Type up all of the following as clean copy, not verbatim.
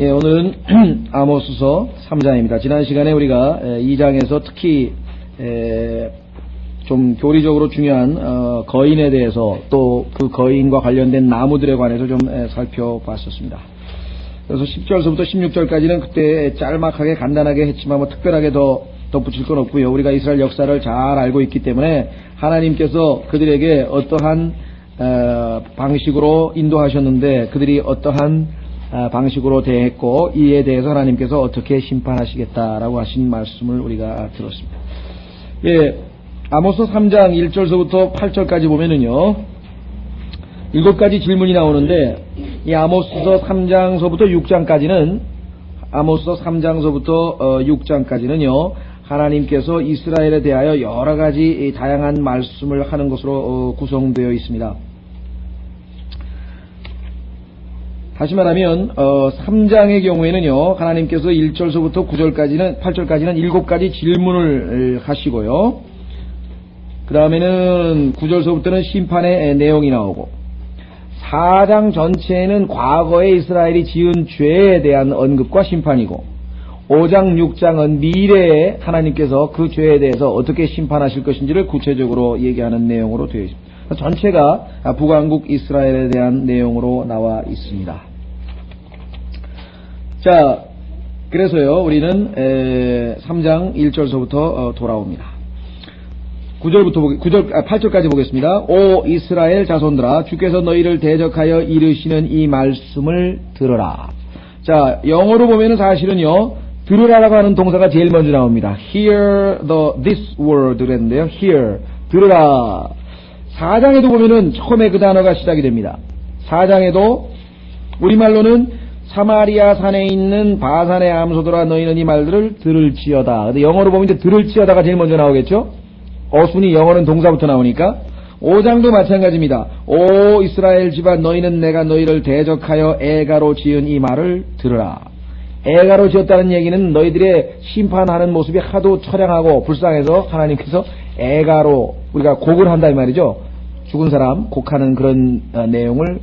예, 오늘은 아모스서 3장입니다. 지난 시간에 우리가 2장에서 특히 좀 교리적으로 중요한 거인에 대해서 또 그 거인과 관련된 나무들에 관해서 좀 살펴봤었습니다. 그래서 10절서부터 16절까지는 그때 짤막하게 간단하게 했지만 뭐 특별하게 더 덧붙일 건 없고요. 우리가 이스라엘 역사를 잘 알고 있기 때문에 하나님께서 그들에게 어떠한 방식으로 인도하셨는데 그들이 어떠한 방식으로 대했고 이에 대해서 하나님께서 어떻게 심판하시겠다라고 하신 말씀을 우리가 들었습니다. 예, 아모스 3장 1절서부터 8절까지 보면은요 7가지 질문이 나오는데 이 아모스서 3장서부터 6장까지는 아모스서 3장서부터 6장까지는요 하나님께서 이스라엘에 대하여 여러가지 다양한 말씀을 하는 것으로 구성되어 있습니다. 다시 말하면 3장의 경우에는요 하나님께서 1절서부터 9절까지는 8절까지는 7가지 질문을 하시고요 그 다음에는 9절서부터는 심판의 내용이 나오고 4장 전체는 과거에 이스라엘이 지은 죄에 대한 언급과 심판이고 5장 6장은 미래에 하나님께서 그 죄에 대해서 어떻게 심판하실 것인지를 구체적으로 얘기하는 내용으로 되어 있습니다. 전체가 북왕국 이스라엘에 대한 내용으로 나와 있습니다. 자, 그래서요, 우리는 3장 1절서부터 돌아옵니다. 8절까지 보겠습니다. 오 이스라엘 자손들아, 주께서 너희를 대적하여 이르시는 이 말씀을 들으라. 자, 영어로 보면은 사실은요, 들으라라고 하는 동사가 제일 먼저 나옵니다. Hear this word 그랬는데요. Hear, 들으라. 4장에도 보면은 처음에 그 단어가 시작이 됩니다. 4장에도 우리말로는 사마리아 산에 있는 바산의 암소들아 너희는 이 말들을 들을지어다. 근데 영어로 보면 이제 들을지어다가 제일 먼저 나오겠죠? 어순이 영어는 동사부터 나오니까. 5장도 마찬가지입니다. 오 이스라엘 집안 너희는 내가 너희를 대적하여 애가로 지은 이 말을 들으라. 애가로 지었다는 얘기는 너희들의 심판하는 모습이 하도 처량하고 불쌍해서 하나님께서 애가로 우리가 곡을 한다 이 말이죠. 죽은 사람 곡하는 그런 내용을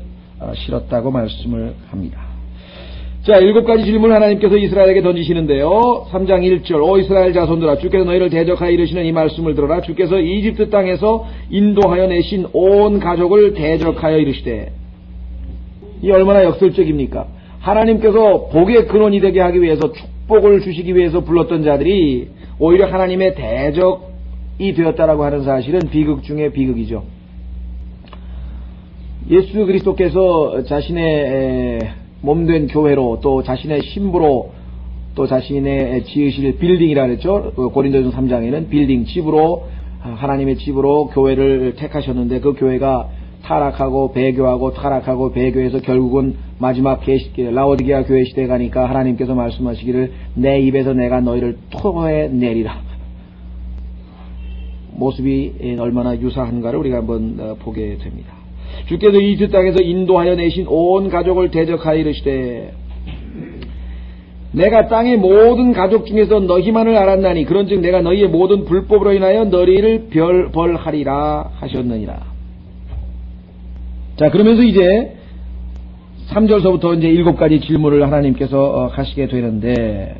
실었다고 말씀을 합니다. 자, 7가지 질문을 하나님께서 이스라엘에게 던지시는데요. 3장 1절 오 이스라엘 자손들아 주께서 너희를 대적하여 이르시는 이 말씀을 들어라. 주께서 이집트 땅에서 인도하여 내신 온 가족을 대적하여 이르시되. 이 얼마나 역설적입니까? 하나님께서 복의 근원이 되게 하기 위해서 축복을 주시기 위해서 불렀던 자들이 오히려 하나님의 대적이 되었다라고 하는 사실은 비극 중에 비극이죠. 예수 그리스도께서 자신의 몸된 교회로 또 자신의 신부로 또 자신의 지으실 빌딩이라 그랬죠. 고린도전서 3장에는 빌딩 집으로 하나님의 집으로 교회를 택하셨는데 그 교회가 타락하고 배교하고 타락하고 배교해서 결국은 마지막 라오디게아 교회 시대에 가니까 하나님께서 말씀하시기를 내 입에서 내가 너희를 토해내리라. 모습이 얼마나 유사한가를 우리가 한번 보게 됩니다. 주께서 이집트 땅에서 인도하여 내신 온 가족을 대적하여 이르시되 내가 땅의 모든 가족 중에서 너희만을 알았나니 그런즉 내가 너희의 모든 불법으로 인하여 너희를 벌하리라 하셨느니라. 자, 그러면서 이제 3절서부터 이제 7가지 질문을 하나님께서 하시게 되는데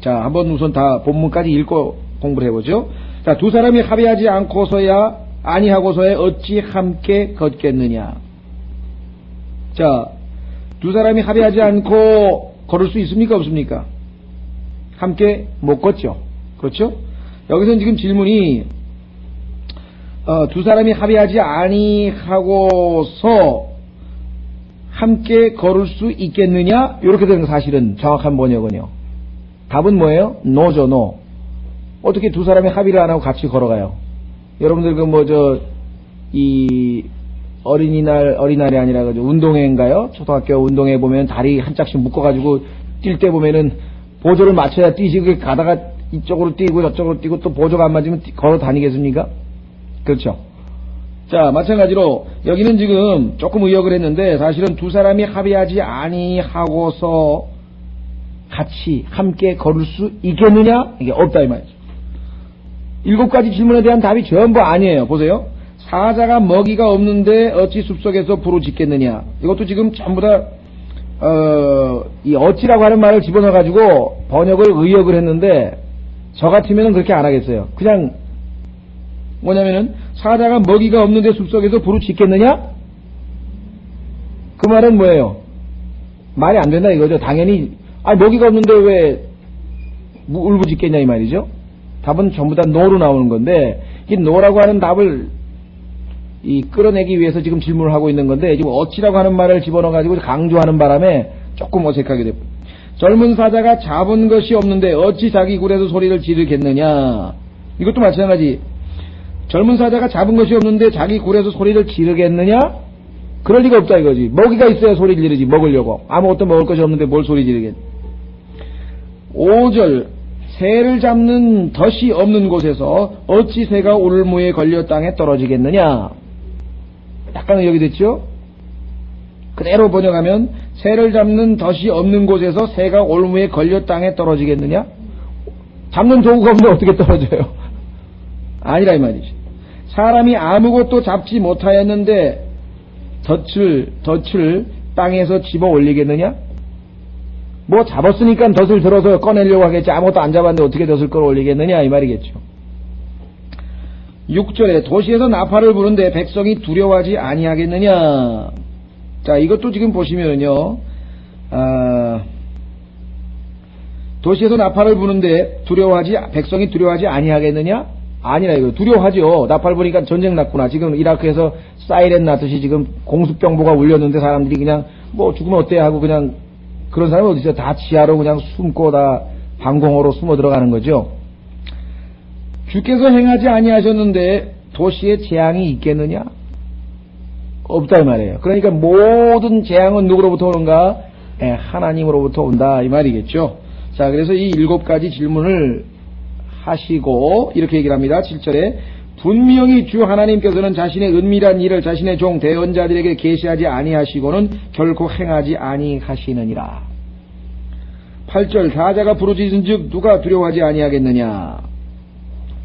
자, 한번 우선 다 본문까지 읽고 공부를 해보죠. 자, 두 사람이 합의하지 않고서야 아니하고서야 어찌 함께 걷겠느냐. 자, 두 사람이 합의하지 않고 걸을 수 있습니까 없습니까? 함께 못 걷죠. 그렇죠? 여기서는 지금 질문이 두 사람이 합의하지 아니하고서 함께 걸을 수 있겠느냐? 이렇게 되는 거 사실은 정확한 번역은요. 답은 뭐예요? no죠, no. 어떻게 두 사람이 합의를 안 하고 같이 걸어가요? 여러분들 이 어린이날이 아니라 운동회인가요? 초등학교 운동회 보면 다리 한 짝씩 묶어가지고 뛸 때 보면은 보조를 맞춰야 뛰지. 그 가다가 이쪽으로 뛰고 저쪽으로 뛰고 또 보조가 안 맞으면 걸어 다니겠습니까? 그렇죠. 자, 마찬가지로 여기는 지금 조금 의역을 했는데 사실은 두 사람이 합의하지 아니하고서 같이 함께 걸을 수 있겠느냐? 이게 없다 이 말이죠. 7가지 질문에 대한 답이 전부 아니에요. 보세요. 사자가 먹이가 없는데 어찌 숲속에서 부르짖겠느냐. 이것도 지금 전부 다 이 어찌라고 하는 말을 집어넣어가지고 번역을 의역을 했는데, 저 같으면 그렇게 안 하겠어요. 그냥, 뭐냐면은, 사자가 먹이가 없는데 숲속에서 부르짖겠느냐? 그 말은 뭐예요? 말이 안 된다 이거죠. 당연히, 먹이가 없는데 왜 울부짖겠냐 이 말이죠. 답은 전부 다 노로 나오는 건데, 이 노라고 하는 답을 끌어내기 위해서 지금 질문을 하고 있는 건데, 지금 어찌라고 하는 말을 집어넣어가지고 강조하는 바람에 조금 어색하게 됩니다. 젊은 사자가 잡은 것이 없는데 어찌 자기 굴에서 소리를 지르겠느냐. 이것도 마찬가지. 젊은 사자가 잡은 것이 없는데 자기 굴에서 소리를 지르겠느냐? 그럴 리가 없다 이거지. 먹이가 있어야 소리 지르지, 먹으려고. 아무것도 먹을 것이 없는데 뭘 소리 지르겠냐. 5절, 새를 잡는 덫이 없는 곳에서 어찌 새가 울무에 걸려 땅에 떨어지겠느냐. 약간 의역이 됐죠? 그대로 번역하면 새를 잡는 덫이 없는 곳에서 새가 올무에 걸려 땅에 떨어지겠느냐? 잡는 도구가 없는데 어떻게 떨어져요? 아니라 이 말이죠. 사람이 아무것도 잡지 못하였는데 덫을 땅에서 집어 올리겠느냐? 뭐 잡았으니까 덫을 들어서 꺼내려고 하겠지. 아무것도 안 잡았는데 어떻게 덫을 끌어올리겠느냐 이 말이겠죠. 6절에 도시에서 나팔을 부는데 백성이 두려워하지 아니하겠느냐. 자, 이것도 지금 보시면은요, 도시에서 나팔을 부는데 백성이 두려워하지 아니하겠느냐? 아니라 이거 두려워하죠. 나팔 부니까 전쟁 났구나. 지금 이라크에서 사이렌 났듯이 지금 공습경보가 울렸는데 사람들이 그냥 뭐 죽으면 어때 하고 그냥 그런 사람이 어디 있어요? 다 지하로 그냥 숨고 다 방공호로 숨어 들어가는 거죠. 주께서 행하지 아니하셨는데 도시에 재앙이 있겠느냐? 없다 이 말이에요. 그러니까 모든 재앙은 누구로부터 오는가? 하나님으로부터 온다 이 말이겠죠. 자, 그래서 이 7가지 질문을 하시고 이렇게 얘기를 합니다. 7절에 분명히 주 하나님께서는 자신의 은밀한 일을 자신의 종 대언자들에게 계시하지 아니하시고는 결코 행하지 아니하시느니라. 8절 사자가 부르짖은즉 누가 두려워하지 아니하겠느냐.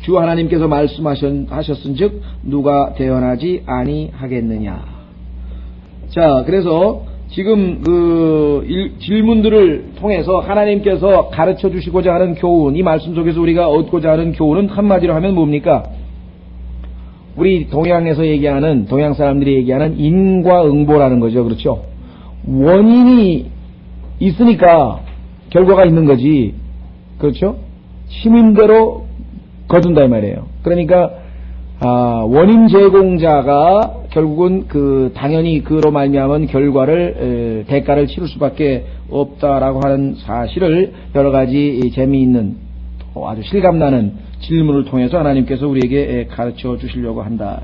주 하나님께서 말씀하셨은즉 누가 대언하지 아니하겠느냐. 자, 그래서 지금 질문들을 통해서 하나님께서 가르쳐 주시고자 하는 교훈, 이 말씀 속에서 우리가 얻고자 하는 교훈은 한마디로 하면 뭡니까? 우리 동양 사람들이 얘기하는 인과응보라는 거죠. 그렇죠? 원인이 있으니까 결과가 있는 거지. 그렇죠? 심인대로 거둔다 이 말이에요. 그러니까 원인 제공자가 결국은 당연히 그로 말미암은 대가를 치를 수밖에 없다라고 하는 사실을 여러 가지 재미있는 아주 실감나는 질문을 통해서 하나님께서 우리에게 가르쳐 주시려고 한다.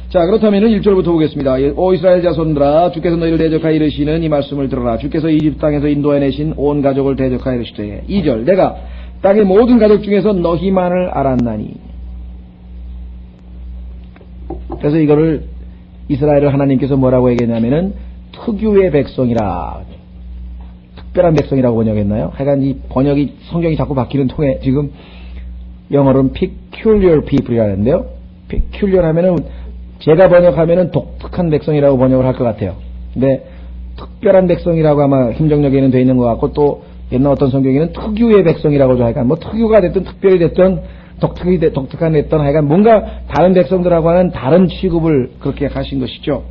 자, 그렇다면은 1절부터 보겠습니다. 오 이스라엘 자손들아, 주께서 너희를 대적하여 이르시는 이 말씀을 들어라. 주께서 이집트 땅에서 인도해내신 온 가족을 대적하여 이르시되 2절 내가 땅의 모든 가족 중에서 너희만을 알았나니. 그래서 이거를 이스라엘을 하나님께서 뭐라고 얘기했냐면은 특유의 백성이라, 특별한 백성이라고 번역했나요? 하여간 이 번역이 성경이 자꾸 바뀌는 통에 지금 영어로는 peculiar people이라는데요. peculiar 하면은 제가 번역하면은 독특한 백성이라고 번역을 할 것 같아요. 근데 특별한 백성이라고 아마 힘정력에는 돼 있는 것 같고, 또 옛날 어떤 성경에는 특유의 백성이라고도 하여간 뭐 특유가 됐든 특별히 됐든 독특한 됐든 하여간 뭔가 다른 백성들하고 하는 다른 취급을 그렇게 하신 것이죠.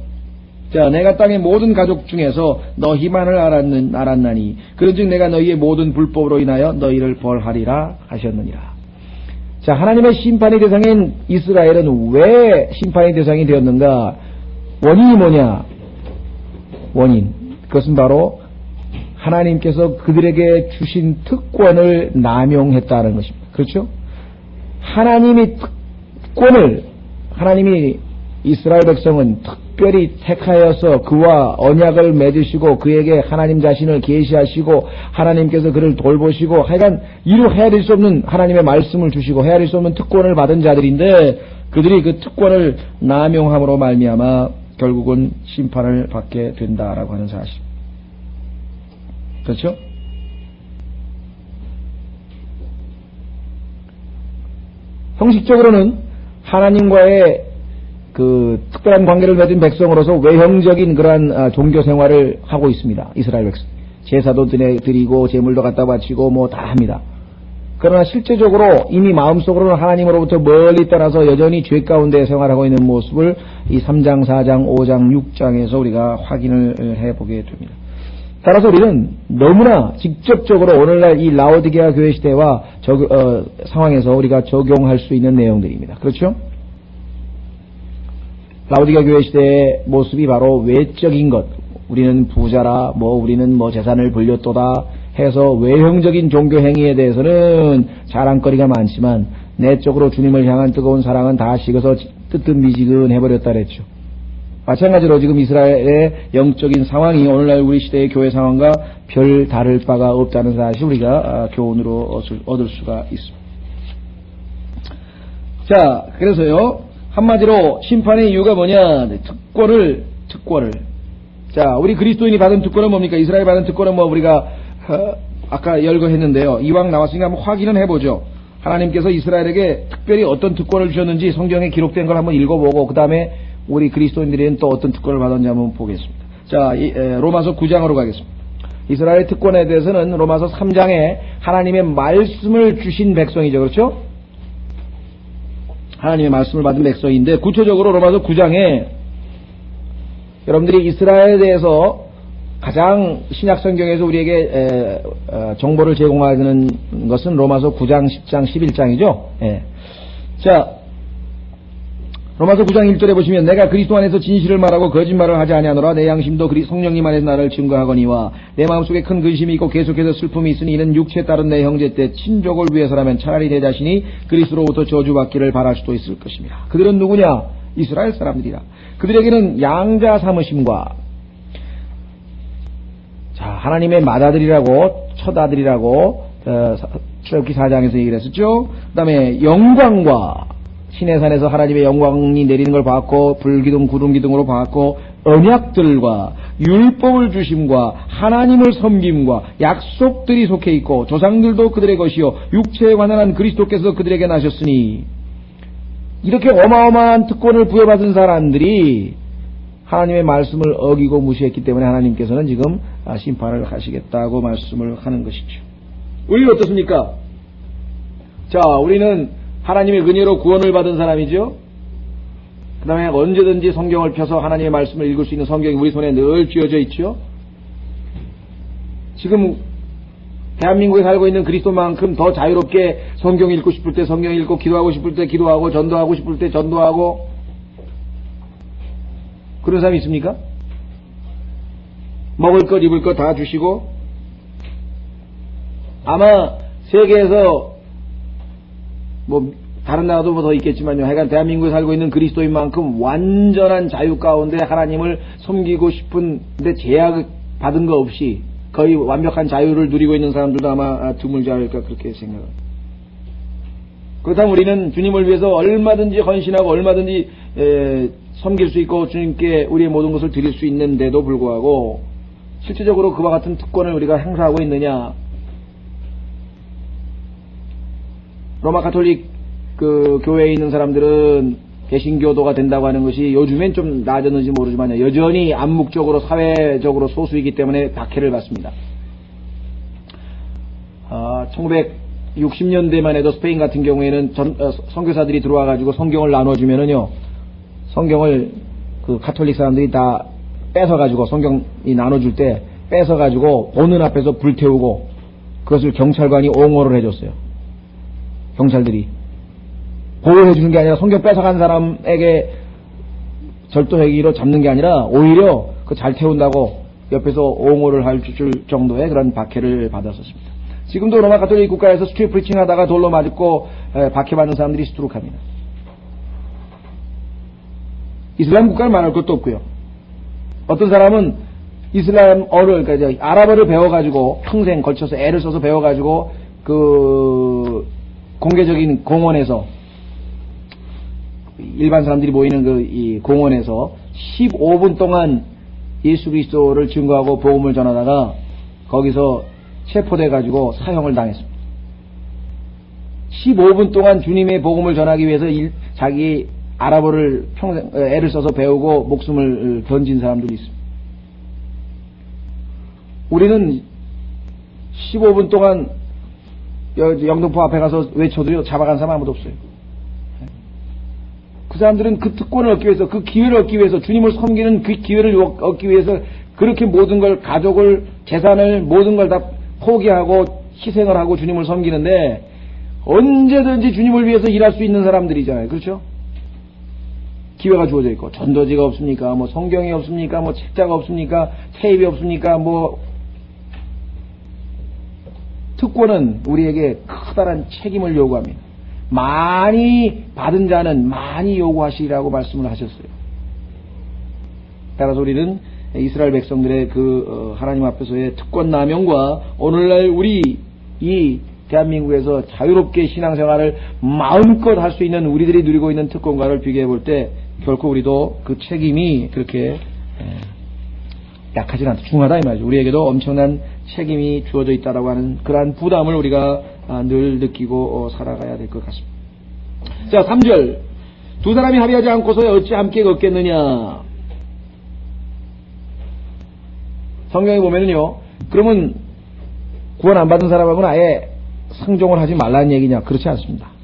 자, 내가 땅의 모든 가족 중에서 너희만을 알았나니 그런즉 내가 너희의 모든 불법으로 인하여 너희를 벌하리라 하셨느니라. 자, 하나님의 심판의 대상인 이스라엘은 왜 심판의 대상이 되었는가? 원인이 뭐냐? 원인. 그것은 바로 하나님께서 그들에게 주신 특권을 남용했다는 것입니다. 그렇죠? 하나님이 이스라엘 백성은 특별히 택하여서 그와 언약을 맺으시고 그에게 하나님 자신을 계시하시고 하나님께서 그를 돌보시고 하여간 이루 헤아릴 수 없는 하나님의 말씀을 주시고 헤아릴 수 없는 특권을 받은 자들인데, 그들이 그 특권을 남용함으로 말미암아 결국은 심판을 받게 된다라고 하는 사실. 그렇죠? 형식적으로는 하나님과의 그 특별한 관계를 맺은 백성으로서 외형적인 그러한 종교 생활을 하고 있습니다. 이스라엘 백성. 제사도 드리고 제물도 갖다 바치고 뭐 다 합니다. 그러나 실제적으로 이미 마음속으로는 하나님으로부터 멀리 떠나서 여전히 죄 가운데 생활하고 있는 모습을 이 3장, 4장, 5장, 6장에서 우리가 확인을 해보게 됩니다. 따라서 우리는 너무나 직접적으로 오늘날 이 라오디게아 교회 시대와 상황에서 우리가 적용할 수 있는 내용들입니다. 그렇죠? 라오디게아 교회 시대의 모습이 바로 외적인 것, 우리는 부자라, 우리는 재산을 불렸도다 해서 외형적인 종교 행위에 대해서는 자랑거리가 많지만 내적으로 주님을 향한 뜨거운 사랑은 다 식어서 뜨뜻미지근해버렸다 그랬죠. 마찬가지로 지금 이스라엘의 영적인 상황이 오늘날 우리 시대의 교회 상황과 별 다를 바가 없다는 사실 우리가 교훈으로 얻을 수가 있습니다. 자, 그래서요, 한마디로 심판의 이유가 뭐냐? 특권을. 자, 우리 그리스도인이 받은 특권은 뭡니까? 이스라엘 받은 특권은 우리가 아까 열거했는데요. 이왕 나왔으니까 한번 확인은 해보죠. 하나님께서 이스라엘에게 특별히 어떤 특권을 주셨는지 성경에 기록된 걸 한번 읽어보고 그 다음에 우리 그리스도인들은 또 어떤 특권을 받았는지 한번 보겠습니다. 자, 로마서 9장으로 가겠습니다. 이스라엘의 특권에 대해서는 로마서 3장에 하나님의 말씀을 주신 백성이죠. 그렇죠? 하나님의 말씀을 받은 백성인데 구체적으로 로마서 9장에 여러분들이 이스라엘에 대해서 가장 신약 성경에서 우리에게 정보를 제공하는 것은 로마서 9장, 10장, 11장이죠. 예. 자, 로마서 9장 1절에 보시면 내가 그리스도 안에서 진실을 말하고 거짓말을 하지 아니하노라. 내 양심도 성령님 안에서 나를 증거하거니와 내 마음속에 큰 근심이 있고 계속해서 슬픔이 있으니 이는 육체에 따른 내 형제 때 친족을 위해서라면 차라리 내 자신이 그리스도로부터 저주받기를 바랄 수도 있을 것입니다. 그들은 누구냐? 이스라엘 사람들이라. 그들에게는 양자 삼으심과 자, 하나님의 맏아들이라고 첫 출애굽기 4장에서 얘기를 했었죠. 그 다음에 영광과 신의 산에서 하나님의 영광이 내리는 걸 봤고 불기둥 구름기둥으로 봤고 언약들과 율법을 주심과 하나님을 섬김과 약속들이 속해 있고 조상들도 그들의 것이요 육체에 관한 그리스도께서 그들에게 나셨으니 이렇게 어마어마한 특권을 부여받은 사람들이 하나님의 말씀을 어기고 무시했기 때문에 하나님께서는 지금 심판을 하시겠다고 말씀을 하는 것이죠. 우리는 어떻습니까? 자, 우리는 하나님의 은혜로 구원을 받은 사람이죠. 그 다음에 언제든지 성경을 펴서 하나님의 말씀을 읽을 수 있는 성경이 우리 손에 늘 쥐어져 있죠. 지금 대한민국에 살고 있는 그리스도만큼 더 자유롭게 성경 읽고 싶을 때 성경 읽고 기도하고 싶을 때 기도하고 전도하고 싶을 때 전도하고 그런 사람이 있습니까? 먹을 것 입을 것 다 주시고 아마 세계에서 다른 나라도 더 있겠지만요. 하여간 대한민국에 살고 있는 그리스도인만큼 완전한 자유 가운데 하나님을 섬기고 싶은데 제약 받은 거 없이 거의 완벽한 자유를 누리고 있는 사람들도 아마 드물지 않을까 그렇게 생각합니다. 그렇다면 우리는 주님을 위해서 얼마든지 헌신하고 얼마든지 섬길 수 있고 주님께 우리의 모든 것을 드릴 수 있는데도 불구하고 실제적으로 그와 같은 특권을 우리가 행사하고 있느냐. 로마 가톨릭 그 교회에 있는 사람들은 개신교도가 된다고 하는 것이 요즘엔 좀 나아졌는지 모르지만 여전히 암묵적으로 사회적으로 소수이기 때문에 박해를 받습니다. 1960년대만 해도 스페인 같은 경우에는 선교사들이 들어와가지고 성경을 나눠주면은요, 성경을 그 가톨릭 사람들이 다 뺏어가지고 성경이 나눠줄 때 뺏어가지고 보는 앞에서 불태우고 그것을 경찰관이 옹호를 해줬어요. 경찰들이 보호해주는 게 아니라 성경 뺏어간 사람에게 절도행위로 잡는 게 아니라 오히려 그 잘 태운다고 옆에서 옹호를 할 줄 정도의 그런 박해를 받았었습니다. 지금도 로마 가톨릭 국가에서 스트리트 프리칭 하다가 돌로 맞고 박해받는 사람들이 수두룩합니다. 이슬람 국가는 말할 것도 없고요. 어떤 사람은 이슬람어를, 그러니까 아랍어를 배워가지고 평생 걸쳐서 애를 써서 배워가지고 그 공개적인 공원에서 일반 사람들이 모이는 이 공원에서 15분 동안 예수 그리스도를 증거하고 복음을 전하다가 거기서 체포돼가지고 사형을 당했습니다. 15분 동안 주님의 복음을 전하기 위해서 자기 아랍어를 평생 애를 써서 배우고 목숨을 던진 사람들이 있습니다. 우리는 15분 동안 영등포 앞에 가서 외쳐도요 잡아간 사람 아무도 없어요. 그 사람들은 그 특권을 얻기 위해서, 그 기회를 얻기 위해서, 주님을 섬기는 그 기회를 얻기 위해서 그렇게 모든 걸, 가족을, 재산을, 모든 걸 다 포기하고 희생을 하고 주님을 섬기는데 언제든지 주님을 위해서 일할 수 있는 사람들이잖아요. 그렇죠? 기회가 주어져 있고, 전도지가 없습니까? 뭐 성경이 없습니까? 뭐 책자가 없습니까? 테이프가 없습니까? 뭐 특권은 우리에게 커다란 책임을 요구합니다. 많이 받은 자는 많이 요구하시리라고 말씀을 하셨어요. 따라서 우리는 이스라엘 백성들의 하나님 앞에서의 특권 남용과 오늘날 우리 이 대한민국에서 자유롭게 신앙생활을 마음껏 할 수 있는 우리들이 누리고 있는 특권과를 비교해 볼 때 결코 우리도 그 책임이 그렇게 약하진 않다. 중하다 이 말이죠. 우리에게도 엄청난 책임이 주어져 있다라고 하는 그러한 부담을 우리가 늘 느끼고 살아가야 될 것 같습니다. 자, 3절. 두 사람이 합의하지 않고서 어찌 함께 걷겠느냐. 성경에 보면은요, 그러면 구원 안 받은 사람하고는 아예 상종을 하지 말라는 얘기냐? 그렇지 않습니다.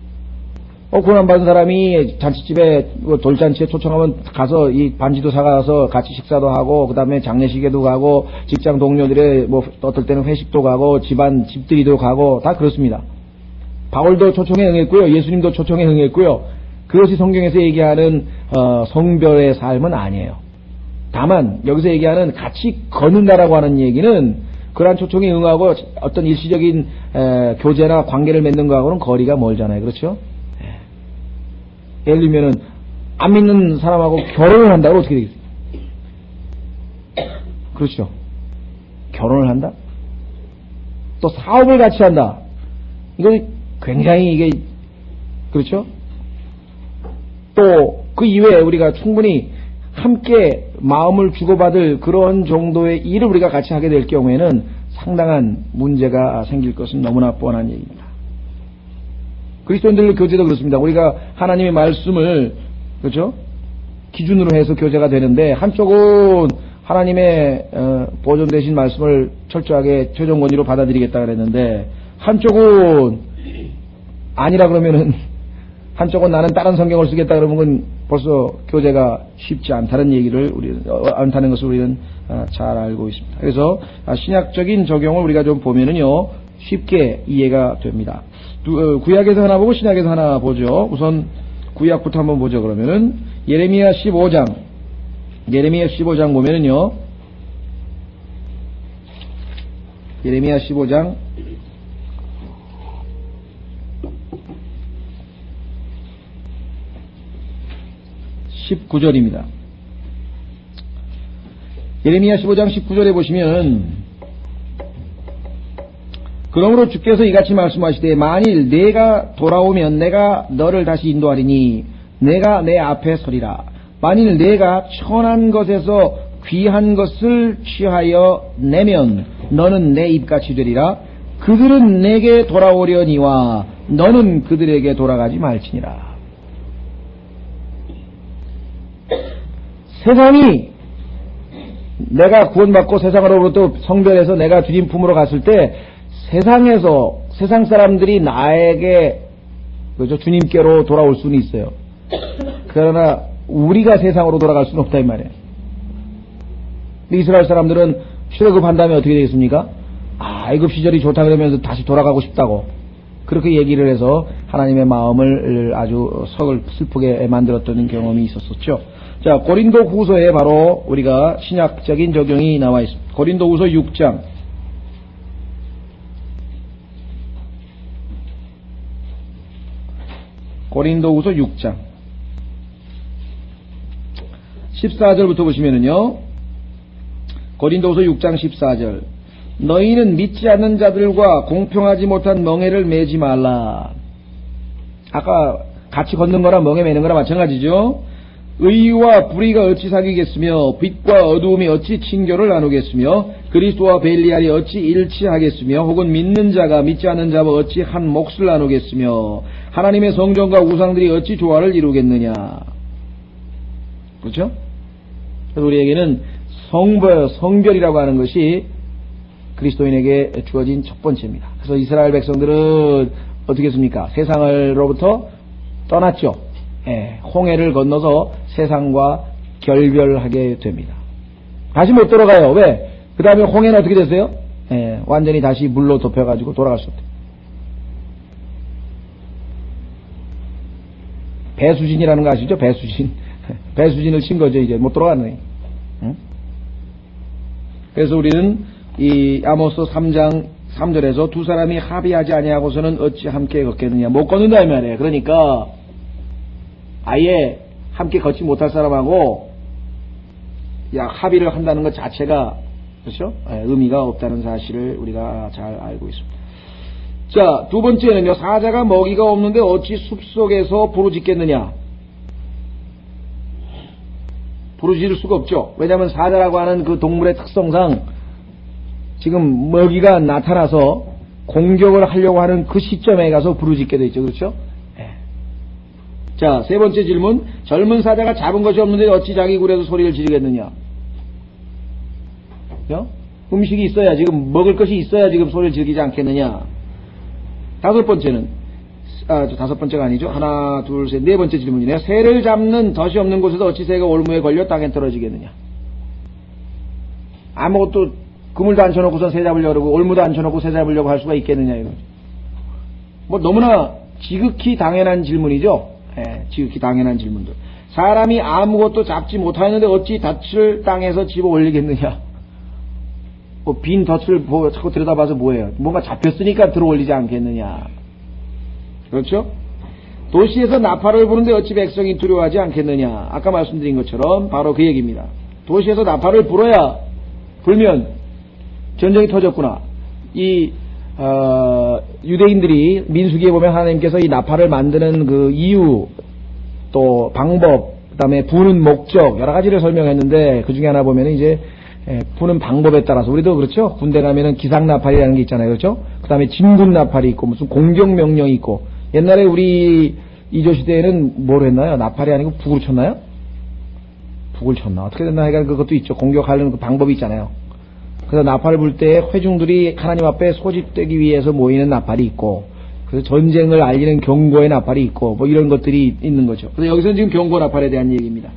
구원 안 받은 사람이 잔치집에 돌잔치에 초청하면 가서 이 반지도 사가서 같이 식사도 하고 그 다음에 장례식에도 가고 직장 동료들의 뭐 어떨 때는 회식도 가고 집안 집들이도 가고 다 그렇습니다. 바울도 초청에 응했고요. 예수님도 초청에 응했고요. 그것이 성경에서 얘기하는 성별의 삶은 아니에요. 다만 여기서 얘기하는 같이 걷는다라고 하는 얘기는 그러한 초청에 응하고 어떤 일시적인 교제나 관계를 맺는 거하고는 거리가 멀잖아요. 그렇죠? 예를 들면은 안 믿는 사람하고 결혼을 한다고 어떻게 되겠어요? 그렇죠. 결혼을 한다? 또 사업을 같이 한다. 이거 굉장히 이게 그렇죠? 또 그 이외에 우리가 충분히 함께 마음을 주고받을 그런 정도의 일을 우리가 같이 하게 될 경우에는 상당한 문제가 생길 것은 너무나 뻔한 얘기입니다. 그리스도인들 교제도 그렇습니다. 우리가 하나님의 말씀을 그렇죠? 기준으로 해서 교제가 되는데 한쪽은 하나님의 보존되신 말씀을 철저하게 최종 권위로 받아들이겠다 그랬는데 한쪽은 아니라 그러면은 한쪽은 나는 다른 성경을 쓰겠다 그러면 벌써 교제가 쉽지 않다는 얘기를 않다는 것을 우리는 잘 알고 있습니다. 그래서 신약적인 적용을 우리가 좀 보면은요 쉽게 이해가 됩니다. 구약에서 하나 보고 신약에서 하나 보죠. 우선 구약부터 한번 보죠. 그러면은 예레미야 15장 보면은요 예레미야 15장 19절입니다. 예레미야 15장 19절에 보시면 그러므로 주께서 이같이 말씀하시되 만일 내가 돌아오면 내가 너를 다시 인도하리니 내가 내 앞에 서리라. 만일 내가 천한 것에서 귀한 것을 취하여 내면 너는 내 입같이 되리라. 그들은 내게 돌아오려니와 너는 그들에게 돌아가지 말지니라. 세상이 내가 구원받고 세상으로부터 성별해서 내가 주님 품으로 갔을 때 세상에서 세상 사람들이 나에게 그렇죠 주님께로 돌아올 수는 있어요. 그러나 우리가 세상으로 돌아갈 수는 없다 이 말이에요. 이스라엘 사람들은 출애굽한 다음에 어떻게 되겠습니까? 애굽 시절이 좋다 그러면서 다시 돌아가고 싶다고 그렇게 얘기를 해서 하나님의 마음을 아주 슬프게 만들었던 경험이 있었었죠. 자, 고린도 후서에 바로 우리가 신약적인 적용이 나와 있습니다. 고린도 후서 6장. 고린도 후서 6장. 14절부터 보시면은요. 고린도 후서 6장 14절. 너희는 믿지 않는 자들과 공평하지 못한 멍에를 매지 말라. 아까 같이 걷는 거랑 멍에 매는 거랑 마찬가지죠. 의와 불의가 어찌 사귀겠으며 빛과 어두움이 어찌 친교를 나누겠으며 그리스도와 벨리알이 어찌 일치하겠으며 혹은 믿는 자가 믿지 않는 자와 어찌 한 몫을 나누겠으며 하나님의 성전과 우상들이 어찌 조화를 이루겠느냐. 그렇죠? 그래서 우리에게는 성별이라고 하는 것이 그리스도인에게 주어진 첫 번째입니다. 그래서 이스라엘 백성들은 어떻게 했습니까? 세상으로부터 떠났죠. 예, 홍해를 건너서 세상과 결별하게 됩니다. 다시 못 돌아가요. 왜? 그 다음에 홍해는 어떻게 됐어요? 예, 완전히 다시 물로 덮여가지고 돌아갈 수 없대요. 배수진이라는 거 아시죠? 배수진. 배수진을 친 거죠. 이제 못 돌아가네. 응? 그래서 우리는 이 아모스 3장 3절에서 두 사람이 합의하지 아니하고서는 어찌 함께 걷겠느냐. 못 걷는다 이 말이에요. 그러니까 아예 함께 걷지 못할 사람하고 합의를 한다는 것 자체가 그렇죠? 의미가 없다는 사실을 우리가 잘 알고 있습니다. 자, 두 번째는요. 사자가 먹이가 없는데 어찌 숲속에서 부르짖겠느냐. 부르짖을 수가 없죠. 왜냐하면 사자라고 하는 그 동물의 특성상 지금 먹이가 나타나서 공격을 하려고 하는 그 시점에 가서 부르짖게 되어 있죠. 그렇죠? 네. 자, 세 번째 질문. 젊은 사자가 잡은 것이 없는데 어찌 자기 굴에서 소리를 지르겠느냐. 그렇죠? 음식이 있어야 지금 먹을 것이 있어야 지금 소리를 지르지 않겠느냐. 다섯 번째는 다섯 번째가 아니죠. 하나, 둘, 셋, 네 번째 질문이네요. 새를 잡는 덫이 없는 곳에서 어찌 새가 올무에 걸려 땅에 떨어지겠느냐. 아무것도 그물도 안 쳐놓고서 새 잡으려고 그러고 올무도 안 쳐놓고 새 잡으려고 할 수가 있겠느냐 이거죠. 뭐 너무나 지극히 당연한 질문이죠. 예, 지극히 당연한 질문들. 사람이 아무것도 잡지 못하였는데 어찌 덫을 땅에서 집어 올리겠느냐. 뭐 빈 덫을 자꾸 들여다봐서 뭐예요. 뭔가 잡혔으니까 들어 올리지 않겠느냐. 그렇죠? 도시에서 나팔을 부는데 어찌 백성이 두려워하지 않겠느냐. 아까 말씀드린 것처럼 바로 그 얘기입니다. 도시에서 나팔을 불면 전쟁이 터졌구나. 유대인들이 민수기에 보면 하나님께서 이 나팔을 만드는 그 이유, 또 방법, 그 다음에 부는 목적, 여러 가지를 설명했는데 그 중에 하나 보면은 이제 부는 방법에 따라서 우리도 그렇죠. 군대 가면은 기상나팔이라는 게 있잖아요. 그렇죠? 그 다음에 진군나팔이 있고 무슨 공격명령이 있고 옛날에 우리 이조 시대에는 뭘 했나요? 나팔이 아니고 북을 쳤나요? 북을 쳤나? 어떻게 됐나? 하여간 그것도 있죠. 공격하려는 그 방법이 있잖아요. 그래서 나팔을 불 때 회중들이 하나님 앞에 소집되기 위해서 모이는 나팔이 있고 그래서 전쟁을 알리는 경고의 나팔이 있고 뭐 이런 것들이 있는 거죠. 그래서 여기서는 지금 경고 나팔에 대한 얘기입니다.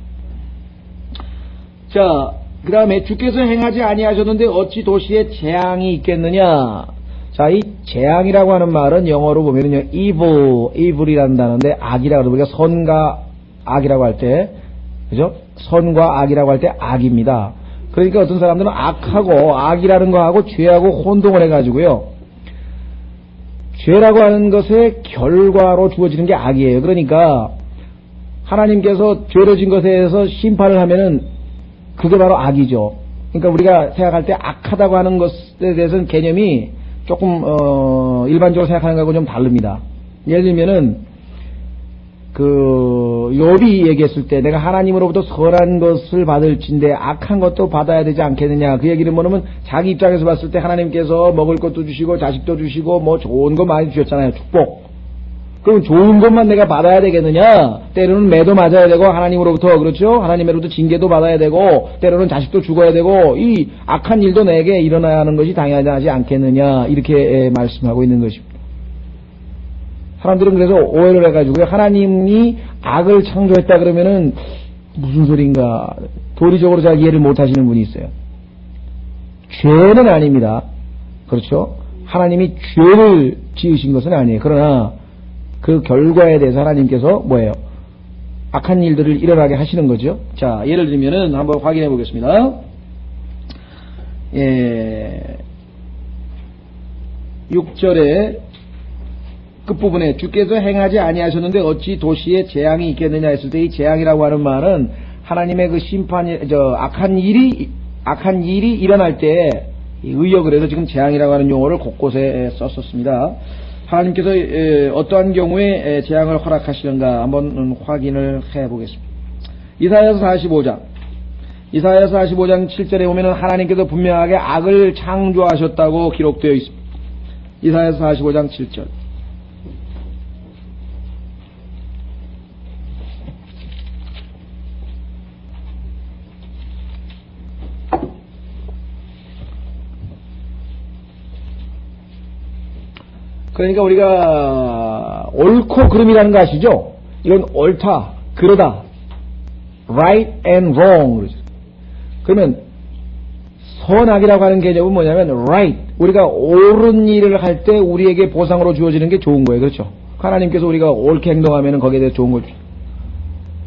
자, 그 다음에 주께서 행하지 아니하셨는데 어찌 도시에 재앙이 있겠느냐. 자, 이 재앙이라고 하는 말은 영어로 보면은요, evil이라는 단어인데 악이라고 하면 우리가 선과 악이라고 할 때, 그죠? 선과 악이라고 할 때 악입니다. 그러니까 어떤 사람들은 악하고 악이라는 거하고 죄하고 혼동을 해가지고요. 죄라고 하는 것의 결과로 주어지는 게 악이에요. 그러니까 하나님께서 죄로 진 것에 대해서 심판을 하면은 그게 바로 악이죠. 그러니까 우리가 생각할 때 악하다고 하는 것에 대해서는 개념이 조금 일반적으로 생각하는 거하고 좀 다릅니다. 예를 들면은 욥이 얘기했을 때 내가 하나님으로부터 선한 것을 받을진데 악한 것도 받아야 되지 않겠느냐. 그 얘기는 뭐냐면 자기 입장에서 봤을 때 하나님께서 먹을 것도 주시고 자식도 주시고 뭐 좋은 거 많이 주셨잖아요. 축복. 그럼 좋은 것만 내가 받아야 되겠느냐? 때로는 매도 맞아야 되고 하나님으로부터 그렇죠? 하나님으로부터 징계도 받아야 되고 때로는 자식도 죽어야 되고 이 악한 일도 내게 일어나야 하는 것이 당연하지 않겠느냐 이렇게 말씀하고 있는 것입니다. 사람들은 그래서 오해를 해가지고 하나님이 악을 창조했다 그러면은 무슨 소린가 도리적으로 잘 이해를 못하시는 분이 있어요. 죄는 아닙니다. 그렇죠? 하나님이 죄를 지으신 것은 아니에요. 그러나 그 결과에 대해서 하나님께서 뭐예요? 악한 일들을 일어나게 하시는 거죠. 자, 예를 들면은 한번 확인해 보겠습니다. 6절에 끝부분에 주께서 행하지 아니하셨는데 어찌 도시에 재앙이 있겠느냐 했을 때 이 재앙이라고 하는 말은 하나님의 그 심판이 악한 일이 일어날 때 의역을 해서 지금 재앙이라고 하는 용어를 곳곳에 썼었습니다. 하나님께서 어떠한 경우에 재앙을 허락하시는가 한번 확인을 해보겠습니다. 이사야서 45장 7절에 보면 하나님께서 분명하게 악을 창조하셨다고 기록되어 있습니다. 이사야서 45장 7절. 그러니까 우리가 옳고 그름이라는 거 아시죠? 이건 옳다, 그러다. right and wrong. 그러죠. 그러면 선악이라고 하는 개념은 뭐냐면 right. 우리가 옳은 일을 할 때 우리에게 보상으로 주어지는 게 좋은 거예요. 그렇죠? 하나님께서 우리가 옳게 행동하면 거기에 대해서 좋은 걸 주죠.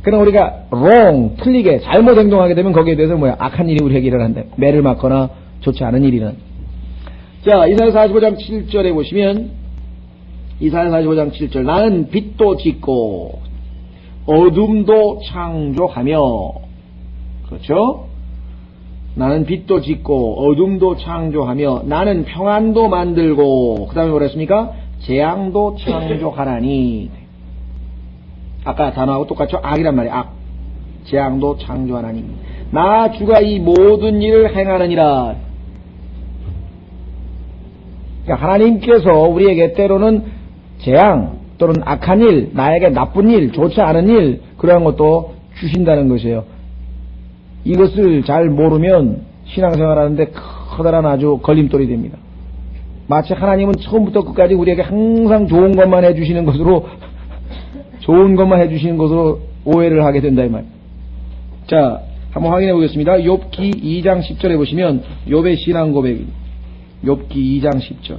그러나 우리가 wrong, 틀리게 잘못 행동하게 되면 거기에 대해서 뭐야? 악한 일이 우리에게 일어난다. 매를 맞거나 좋지 않은 일이 일어난다. 자, 이사야 45장 7절에 보시면 이사야 45장 7절 나는 빛도 짓고 어둠도 창조하며 그렇죠? 나는 빛도 짓고 어둠도 창조하며 나는 평안도 만들고 그 다음에 뭐라 했습니까? 재앙도 창조하나니. 아까 단어하고 똑같죠? 악이란 말이야. 악. 재앙도 창조하나니. 나 주가 이 모든 일을 행하느니라. 그러니까 하나님께서 우리에게 때로는 재앙 또는 악한 일, 나에게 나쁜 일, 좋지 않은 일 그러한 것도 주신다는 것이에요. 이것을 잘 모르면 신앙생활하는데 커다란 아주 걸림돌이 됩니다. 마치 하나님은 처음부터 끝까지 우리에게 항상 좋은 것만 해주시는 것으로 좋은 것만 해주시는 것으로 오해를 하게 된다 이 말이에요. 자, 한번 확인해 보겠습니다. 욥기 2장 10절에 보시면 욥의 신앙 고백입니다. 욥기 2장 10절.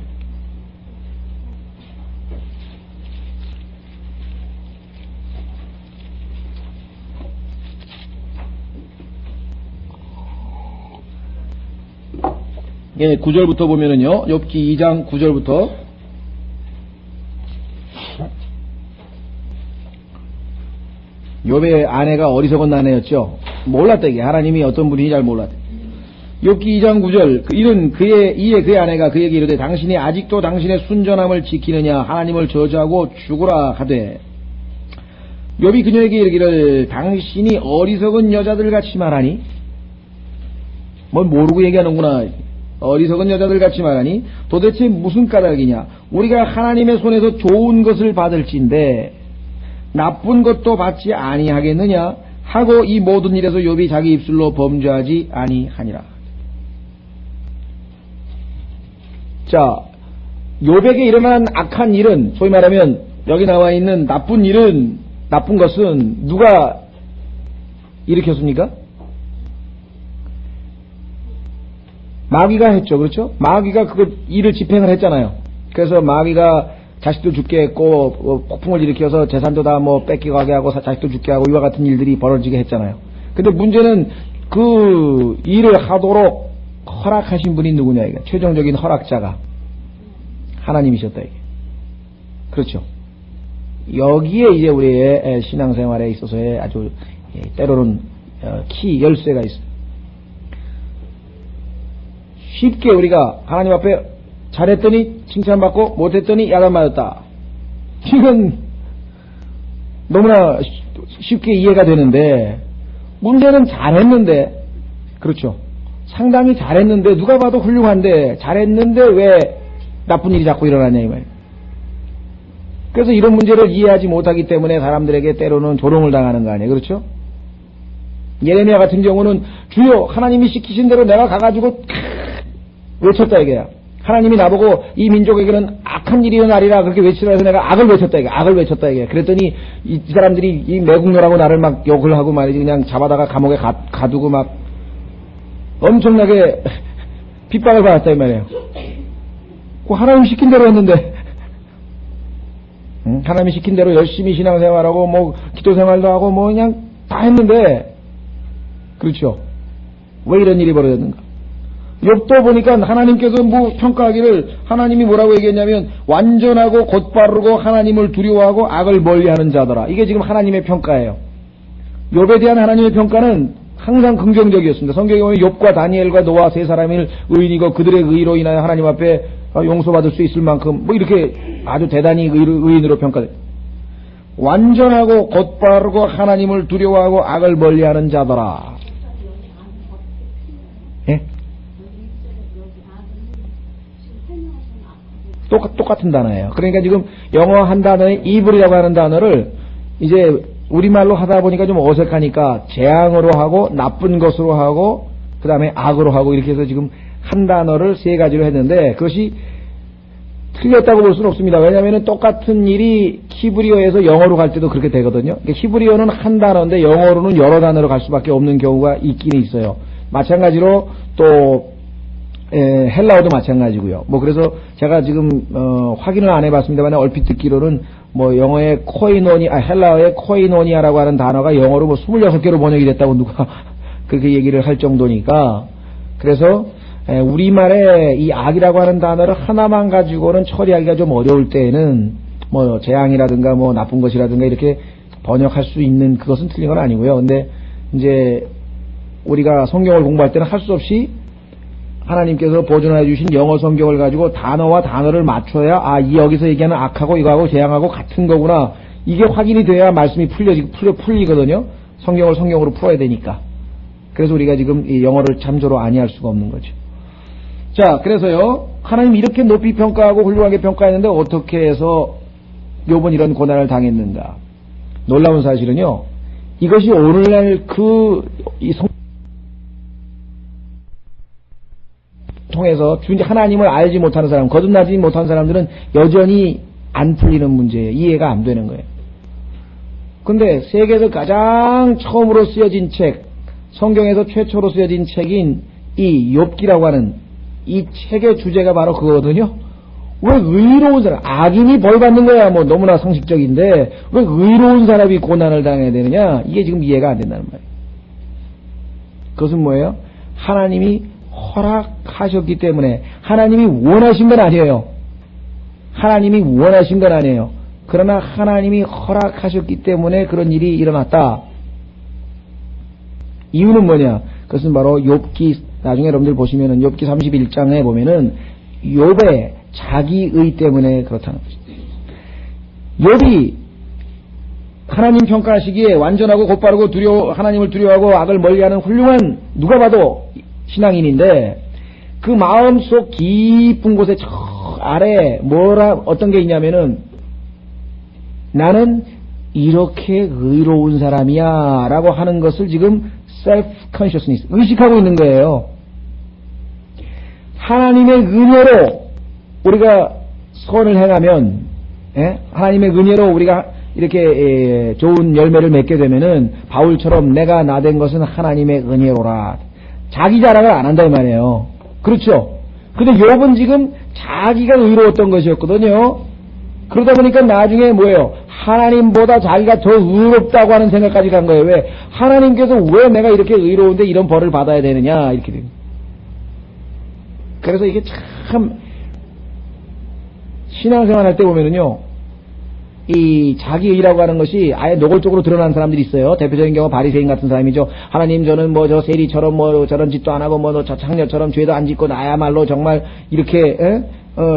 예, 9절부터 보면은요, 욥기 2장 9절부터 욥의 아내가 어리석은 아내였죠. 몰랐다 이게. 하나님이 어떤 분인지 잘 몰랐다. 욥기 2장 9절 이에 그의 아내가 그에게 이르되 당신이 아직도 당신의 순전함을 지키느냐 하나님을 저주하고 죽으라 하되 욥이 그녀에게 이르기를 당신이 어리석은 여자들 같이 말하니 뭘 모르고 얘기하는구나. 어리석은 여자들 같이 말하니 도대체 무슨 까닭이냐. 우리가 하나님의 손에서 좋은 것을 받을진데 나쁜 것도 받지 아니하겠느냐 하고 이 모든 일에서 욥이 자기 입술로 범죄하지 아니하니라. 자, 욥에게 일어난 악한 일은 소위 말하면 여기 나와 있는 나쁜 일은 나쁜 것은 누가 일으켰습니까? 마귀가 했죠. 그렇죠? 마귀가 그 일을 집행을 했잖아요. 그래서 마귀가 자식도 죽게 했고 폭풍을 일으켜서 재산도 다 뭐 뺏기가게 하고 자식도 죽게 하고 이와 같은 일들이 벌어지게 했잖아요. 근데 문제는 그 일을 하도록 허락하신 분이 누구냐 이게. 최종적인 허락자가 하나님이셨다 이게. 그렇죠. 여기에 이제 우리의 신앙생활에 있어서의 아주 때로는 키 열쇠가 있어요. 쉽게 우리가 하나님 앞에 잘했더니 칭찬받고 못했더니 야단맞았다. 이건 너무나 쉽게 이해가 되는데 문제는 잘했는데 그렇죠. 상당히 잘했는데 누가 봐도 훌륭한데 잘했는데 왜 나쁜 일이 자꾸 일어나냐 이 말이에요. 그래서 이런 문제를 이해하지 못하기 때문에 사람들에게 때로는 조롱을 당하는 거 아니에요. 그렇죠? 예레미야 같은 경우는 주여 하나님이 시키신 대로 내가 가가지고 외쳤다 이게야. 하나님이 나보고 이 민족에게는 악한 일이 일어나리라 그렇게 외치라 해서 내가 악을 외쳤다 이게. 악을 외쳤다 이게. 그랬더니 이 사람들이 이 매국노라고 나를 막 욕을 하고 말이지 그냥 잡아다가 감옥에 가두고 막 엄청나게 핍박을 받았다 이 말이에요. 그 하나님 시킨 대로 했는데 하나님이 시킨 대로 열심히 신앙생활하고 뭐 기도생활도 하고 뭐 그냥 다 했는데 그렇죠. 왜 이런 일이 벌어졌는가? 욥도 보니까 하나님께서 뭐 평가하기를 하나님이 뭐라고 얘기했냐면 완전하고 곧바르고 하나님을 두려워하고 악을 멀리하는 자더라. 이게 지금 하나님의 평가예요. 욥에 대한 하나님의 평가는 항상 긍정적이었습니다. 성경에 보면 욥과 다니엘과 노아 세 사람이 의인이고 그들의 의로 인하여 하나님 앞에 용서받을 수 있을 만큼 뭐 이렇게 아주 대단히 의인으로 평가돼요. 완전하고 곧바르고 하나님을 두려워하고 악을 멀리하는 자더라. 예? 똑같은 단어예요. 그러니까 지금 영어 한 단어에 evil이라고 하는 단어를 이제 우리말로 하다 보니까 좀 어색하니까 재앙으로 하고 나쁜 것으로 하고 그 다음에 악으로 하고 이렇게 해서 지금 한 단어를 세 가지로 했는데 그것이 틀렸다고 볼 수는 없습니다. 왜냐하면 똑같은 일이 히브리어에서 영어로 갈 때도 그렇게 되거든요. 그러니까 히브리어는 한 단어인데 영어로는 여러 단어로 갈 수밖에 없는 경우가 있긴 있어요. 마찬가지로 또 헬라어도 마찬가지고요. 뭐 그래서 제가 지금 확인을 안 해봤습니다만 얼핏 듣기로는 뭐 영어의 헬라어의 코이노니아라고 하는 단어가 영어로 뭐 26개로 번역이 됐다고 누가 그렇게 얘기를 할 정도니까. 그래서 우리말에 이 악이라고 하는 단어를 하나만 가지고는 처리하기가 좀 어려울 때에는 뭐 재앙이라든가 뭐 나쁜 것이라든가 이렇게 번역할 수 있는 그것은 틀린 건 아니고요. 근데 이제 우리가 성경을 공부할 때는 할 수 없이 하나님께서 보존해 주신 영어 성경을 가지고 단어와 단어를 맞춰야 이 여기서 얘기하는 악하고 이거하고 재앙하고 같은 거구나. 이게 확인이 돼야 말씀이 풀리거든요. 성경을 성경으로 풀어야 되니까. 그래서 우리가 지금 이 영어를 참조로 아니할 수가 없는 거죠. 자, 그래서요. 하나님 이렇게 높이 평가하고 훌륭하게 평가했는데 어떻게 해서 욥은 이런 고난을 당했는가. 놀라운 사실은요. 이것이 오늘날 통해서 하나님을 알지 못하는 사람, 거듭나지 못하는 사람들은 여전히 안 풀리는 문제예요. 이해가 안 되는 거예요. 근데 세계에서 가장 처음으로 쓰여진 책, 성경에서 최초로 쓰여진 책인 이 욥기라고 하는 이 책의 주제가 바로 그거거든요. 왜 의로운 사람, 악인이 벌 받는 거야 뭐 너무나 상식적인데 왜 의로운 사람이 고난을 당해야 되느냐? 이게 지금 이해가 안 된다는 말이에요. 그것은 뭐예요? 하나님이 허락하셨기 때문에, 하나님이 원하신 건 아니에요. 하나님이 원하신 건 아니에요. 그러나 하나님이 허락하셨기 때문에 그런 일이 일어났다. 이유는 뭐냐? 그것은 바로 욥기, 나중에 여러분들 보시면은 욥기 31장에 보면은 욥의 자기의 때문에 그렇다는 것입니다. 욥이 하나님 평가하시기에 완전하고 곧바르고 하나님을 두려워하고 악을 멀리하는 훌륭한, 누가 봐도 신앙인인데 그 마음속 깊은 곳에 저 아래 어떤 게 있냐면은 나는 이렇게 의로운 사람이야 라고 하는 것을 지금 self-consciousness, 의식하고 있는 거예요. 하나님의 은혜로 우리가 선을 행하면, 하나님의 은혜로 우리가 이렇게 좋은 열매를 맺게 되면은 바울처럼 내가 나된 것은 하나님의 은혜로라. 자기 자랑을 안 한다 이 말이에요. 그렇죠? 근데 욥은 지금 자기가 의로웠던 것이었거든요. 그러다 보니까 나중에 뭐예요? 하나님보다 자기가 더 의롭다고 하는 생각까지 간 거예요. 왜? 하나님께서 왜 내가 이렇게 의로운데 이런 벌을 받아야 되느냐 이렇게 됩니다. 그래서 이게 참 신앙생활 할 때 보면은요, 이 자기의라고 하는 것이 아예 노골적으로 드러나는 사람들이 있어요. 대표적인 경우 바리새인 같은 사람이죠. 하나님 저는 뭐 저 세리처럼 뭐 저런 짓도 안 하고 뭐 저 창녀처럼 죄도 안 짓고 나야말로 정말 이렇게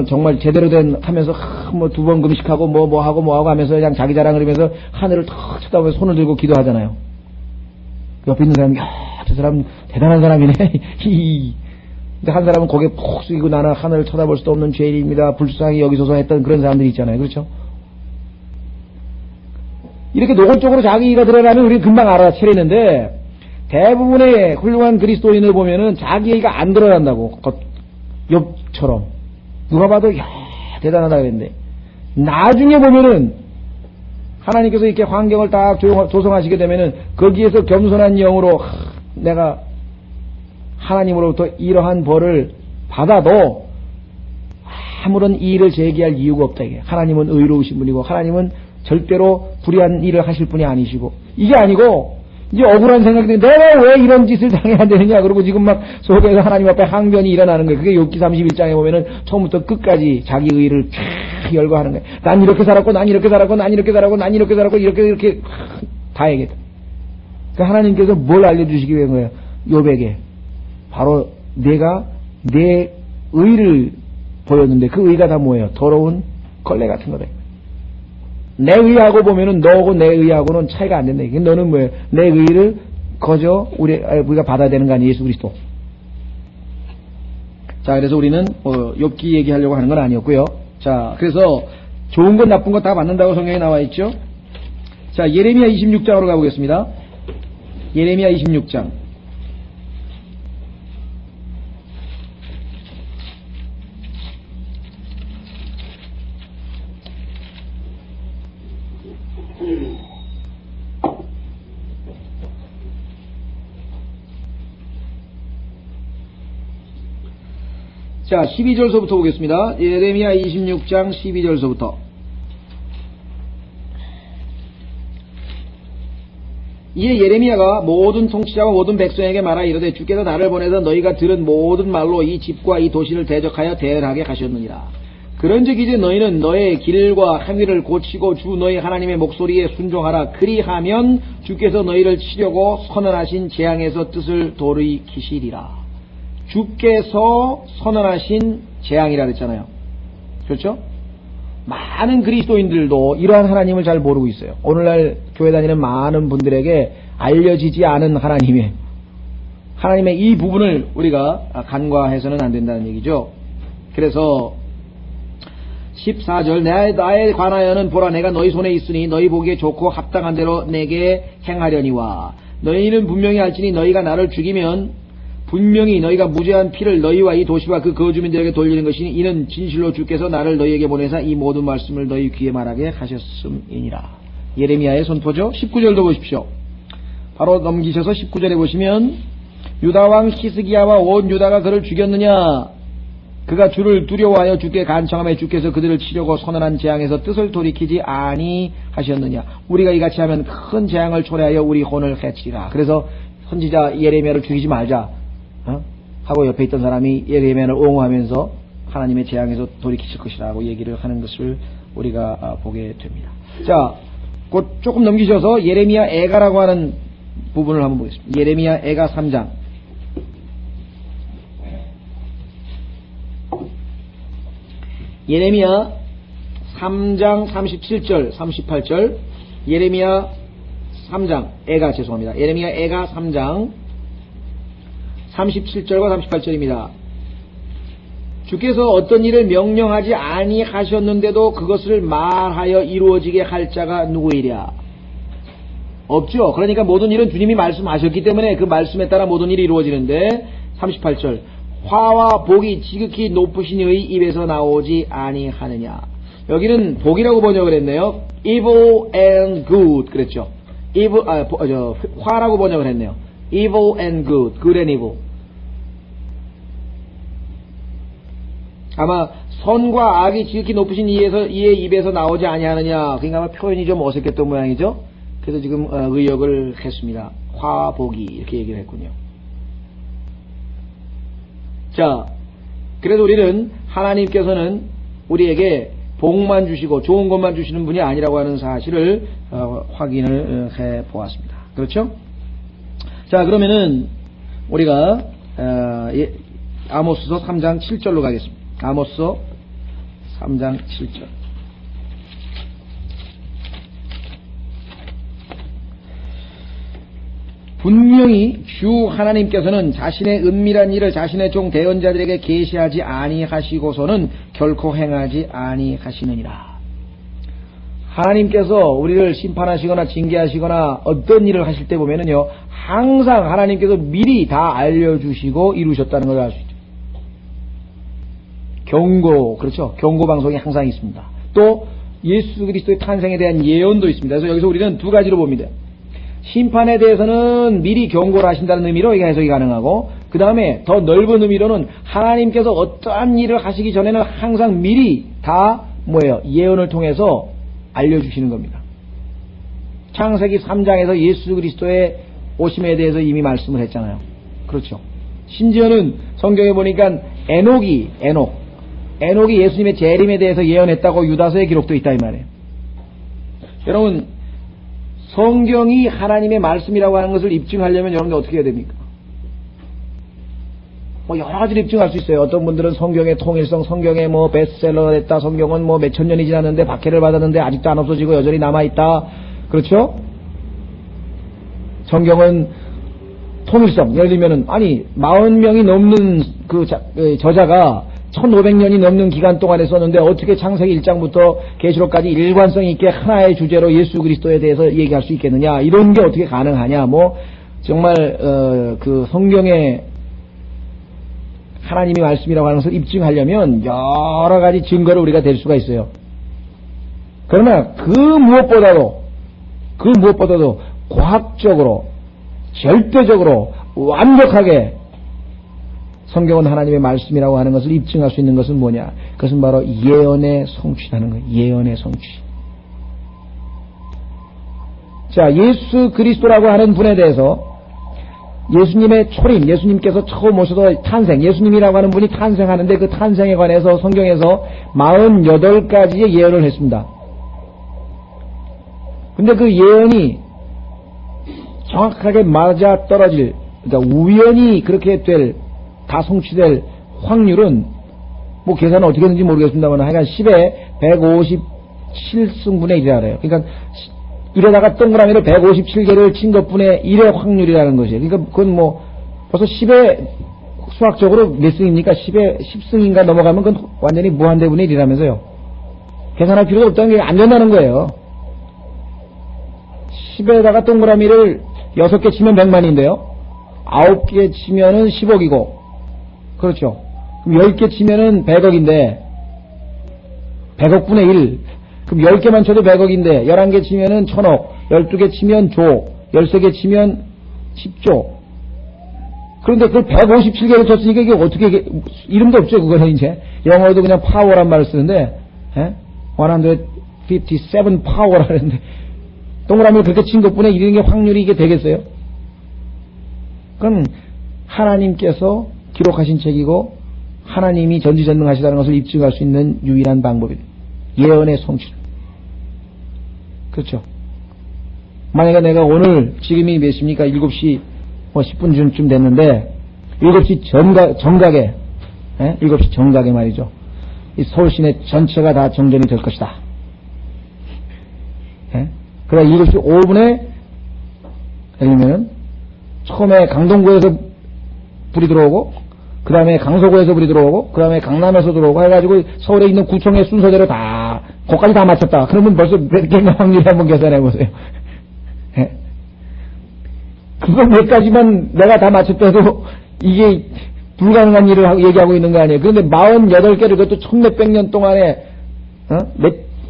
정말 제대로 된 하면서 뭐 2번 금식하고 뭐 하고 하면서 그냥 자기 자랑을 하면서 하늘을 탁 쳐다보면서 손을 들고 기도하잖아요. 옆에 있는 사람이 저 사람 대단한 사람이네. 근데 한 사람은 고개 푹 숙이고 나는 하늘을 쳐다볼 수도 없는 죄인입니다. 불쌍히 여기소서 했던 그런 사람들이 있잖아요. 그렇죠? 이렇게 노골적으로 자기가 드러나면 우리는 금방 알아차리는데 대부분의 훌륭한 그리스도인을 보면은 자기가 안 드러난다고. 욥처럼 누가 봐도 대단하다 그랬는데 나중에 보면은 하나님께서 이렇게 환경을 딱 조성하시게 되면은 거기에서 겸손한 영으로 내가 하나님으로부터 이러한 벌을 받아도 아무런 이의를 제기할 이유가 없다. 이게 하나님은 의로우신 분이고 하나님은 절대로 불의한 일을 하실 분이 아니시고, 이게 아니고 이제 억울한 생각이 드는데 내가 왜 이런 짓을 당해야 되느냐 그러고 지금 막 속에서 하나님 앞에 항변이 일어나는 거예요. 그게 욥기 31장에 보면은 처음부터 끝까지 자기 의의를 쫙 열거하는 거예요. 난 이렇게 살았고 난 이렇게 살았고 난 이렇게 살았고 난 이렇게 살았고 이렇게 다 얘기했다. 그러니까 하나님께서 뭘 알려주시기 위한 거예요? 욥에게 바로 내가 내 의를 보였는데 그 의가 다 뭐예요? 더러운 걸레 같은 거다. 내 의하고 보면은 너하고 내 의하고는 차이가 안 된다. 너는 뭐예요? 내 의를 거저 우리가 받아야 되는 거 아니에요? 예수 그리스도. 자, 그래서 우리는 욥기 얘기하려고 하는 건 아니었고요. 자, 그래서 좋은 것 나쁜 것 다 받는다고 성경에 나와 있죠. 자, 예레미야 26장으로 가보겠습니다. 예레미야 26장. 자, 12절서부터 보겠습니다. 예레미야 26장 12절서부터. 이에 예레미야가 모든 통치자와 모든 백성에게 말하 이르되 주께서 나를 보내서 너희가 들은 모든 말로 이 집과 이 도시를 대적하여 대언하게 하셨느니라. 그런즉 이제 너희는 너의 길과 행위를 고치고 주 너희 하나님의 목소리에 순종하라. 그리하면 주께서 너희를 치려고 선언하신 재앙에서 뜻을 돌이키시리라. 주께서 선언하신 재앙이라 그랬잖아요. 그렇죠? 많은 그리스도인들도 이러한 하나님을 잘 모르고 있어요. 오늘날 교회 다니는 많은 분들에게 알려지지 않은 하나님의 이 부분을 우리가 간과해서는 안 된다는 얘기죠. 그래서 14절 나에 관하여는 보라 내가 너희 손에 있으니 너희 보기에 좋고 합당한 대로 내게 행하려니와 너희는 분명히 알지니 너희가 나를 죽이면 분명히 너희가 무죄한 피를 너희와 이 도시와 그 거주민들에게 돌리는 것이니 이는 진실로 주께서 나를 너희에게 보내사 이 모든 말씀을 너희 귀에 말하게 하셨음이니라. 예레미야의 선포죠. 19절도 보십시오. 바로 넘기셔서 19절에 보시면 유다왕 히스기야와 온 유다가 그를 죽였느냐 그가 주를 두려워하여 주께 간청하며 주께서 그들을 치려고 선언한 재앙에서 뜻을 돌이키지 아니하셨느냐. 우리가 이같이 하면 큰 재앙을 초래하여 우리 혼을 해치리라. 그래서 선지자 예레미야를 죽이지 말자 하고 옆에 있던 사람이 예레미야를 옹호하면서 하나님의 재앙에서 돌이키실 것이라고 얘기를 하는 것을 우리가 보게 됩니다. 자, 곧 조금 넘기셔서 예레미야 애가라고 하는 부분을 한번 보겠습니다. 예레미야 애가 3장. 예레미야 3장 37절 38절 예레미야 3장 애가 죄송합니다. 예레미야 애가 3장 37절과 38절입니다. 주께서 어떤 일을 명령하지 아니하셨는데도 그것을 말하여 이루어지게 할 자가 누구이랴? 없죠. 그러니까 모든 일은 주님이 말씀하셨기 때문에 그 말씀에 따라 모든 일이 이루어지는데 38절 화와 복이 지극히 높으신 이의 입에서 나오지 아니하느냐. 여기는 복이라고 번역을 했네요. evil and good 그랬죠. 화라고 번역을 했네요. evil and good, good and evil. 아마 선과 악이 지극히 높으신 이의 입에서 나오지 아니하느냐. 그러니까 아마 표현이 좀 어색했던 모양이죠. 그래서 지금 의역을 했습니다. 화복이 이렇게 얘기를 했군요. 자, 그래서 우리는 하나님께서는 우리에게 복만 주시고 좋은 것만 주시는 분이 아니라고 하는 사실을 확인을 해 보았습니다. 그렇죠? 자, 그러면은 우리가 아모스서 3장 7절로 가겠습니다. 아모스서 3장 7절. 분명히 주 하나님께서는 자신의 은밀한 일을 자신의 종 대언자들에게 계시하지 아니하시고서는 결코 행하지 아니하시느니라. 하나님께서 우리를 심판하시거나 징계하시거나 어떤 일을 하실 때 보면은요, 항상 하나님께서 미리 다 알려주시고 이루셨다는 걸 알 수 있죠. 경고, 그렇죠? 경고 방송이 항상 있습니다. 또 예수 그리스도의 탄생에 대한 예언도 있습니다. 그래서 여기서 우리는 두 가지로 봅니다. 심판에 대해서는 미리 경고를 하신다는 의미로 이게 해석이 가능하고, 그 다음에 더 넓은 의미로는 하나님께서 어떠한 일을 하시기 전에는 항상 미리 다 예언을 통해서 알려주시는 겁니다. 창세기 3장에서 예수 그리스도의 오심에 대해서 이미 말씀을 했잖아요. 그렇죠. 심지어는 성경에 보니까 에녹이 예수님의 재림에 대해서 예언했다고 유다서에 기록되어 있다 이 말이에요. 여러분, 성경이 하나님의 말씀이라고 하는 것을 입증하려면 여러분들 어떻게 해야 됩니까? 여러 가지로 입증할 수 있어요. 어떤 분들은 성경의 통일성, 성경의 베스트셀러가 됐다, 성경은 몇천 년이 지났는데 박해를 받았는데 아직도 안 없어지고 여전히 남아있다. 그렇죠? 성경은 통일성, 예를 들면은, 40명이 넘는 저자가 1500년이 넘는 기간 동안에 썼는데 어떻게 창세기 1장부터 계시록까지 일관성 있게 하나의 주제로 예수 그리스도에 대해서 얘기할 수 있겠느냐, 이런 게 어떻게 가능하냐. 정말 그 성경의 하나님의 말씀이라고 하는 것을 입증하려면 여러 가지 증거를 우리가 댈 수가 있어요. 그러나 그 무엇보다도 그 무엇보다도 과학적으로, 절대적으로, 완벽하게 성경은 하나님의 말씀이라고 하는 것을 입증할 수 있는 것은 뭐냐? 그것은 바로 예언의 성취라는 거예요. 예언의 성취. 자, 예수 그리스도라고 하는 분에 대해서 예수님의 초림, 예수님께서 처음 오셔서 탄생, 예수님이라고 하는 분이 탄생하는데 그 탄생에 관해서 성경에서 48가지의 예언을 했습니다. 근데 그 예언이 정확하게 맞아 떨어질, 그러니까 우연히 그렇게 다 성취될 확률은 뭐 계산은 어떻게 했는지 모르겠습니다만 하여간 10에 157승분의 1이라 그래요. 그러니까 이러다가 동그라미를 157개를 친 것분의 1의 확률이라는 것이에요. 그러니까 그건 뭐 벌써 10에 수학적으로 몇 승입니까? 10에 10승인가 넘어가면 그건 완전히 무한대분의 1이라면서요. 계산할 필요가 없다는 게 안 된다는 거예요. 10에다가 동그라미를 6개 치면 100만인데요. 9개 치면은 10억이고, 그렇죠. 그럼 10개 치면은 100억인데, 100억분의 1. 그럼 10개만 쳐도 100억인데, 11개 치면은 1000억, 12개 치면 조, 13개 치면 10조. 그런데 그걸 157개를 쳤으니까 이게 어떻게, 이름도 없죠, 그거는 이제. 영어도 그냥 파워란 말을 쓰는데, 157 파워라 그랬는데, 동그라미를 그렇게 친 것뿐에 이런 게 확률이 이게 되겠어요? 그건 하나님께서 기록하신 책이고 하나님이 전지전능하시다는 것을 입증할 수 있는 유일한 방법입니다. 예언의 성취. 그렇죠? 만약에 내가 오늘 지금이 몇 시입니까? 7시 10분쯤 됐는데 7시 정각에 7시 정각에 말이죠. 이 서울 시내 전체가 다 정전이 될 것이다. 그래 7시 5분에 예를 들면 처음에 강동구에서 불이 들어오고 그 다음에 강서구에서 불이 들어오고 그 다음에 강남에서 들어오고 해가지고 서울에 있는 구청의 순서대로 다 거기까지 다 맞췄다. 그러면 벌써 몇 개인가 확률이 한번 계산해보세요. 그거 몇 가지만 내가 다 맞췄다도 이게 불가능한 일을 얘기하고 있는 거 아니에요. 그런데 48개를 그것도 1600년 동안에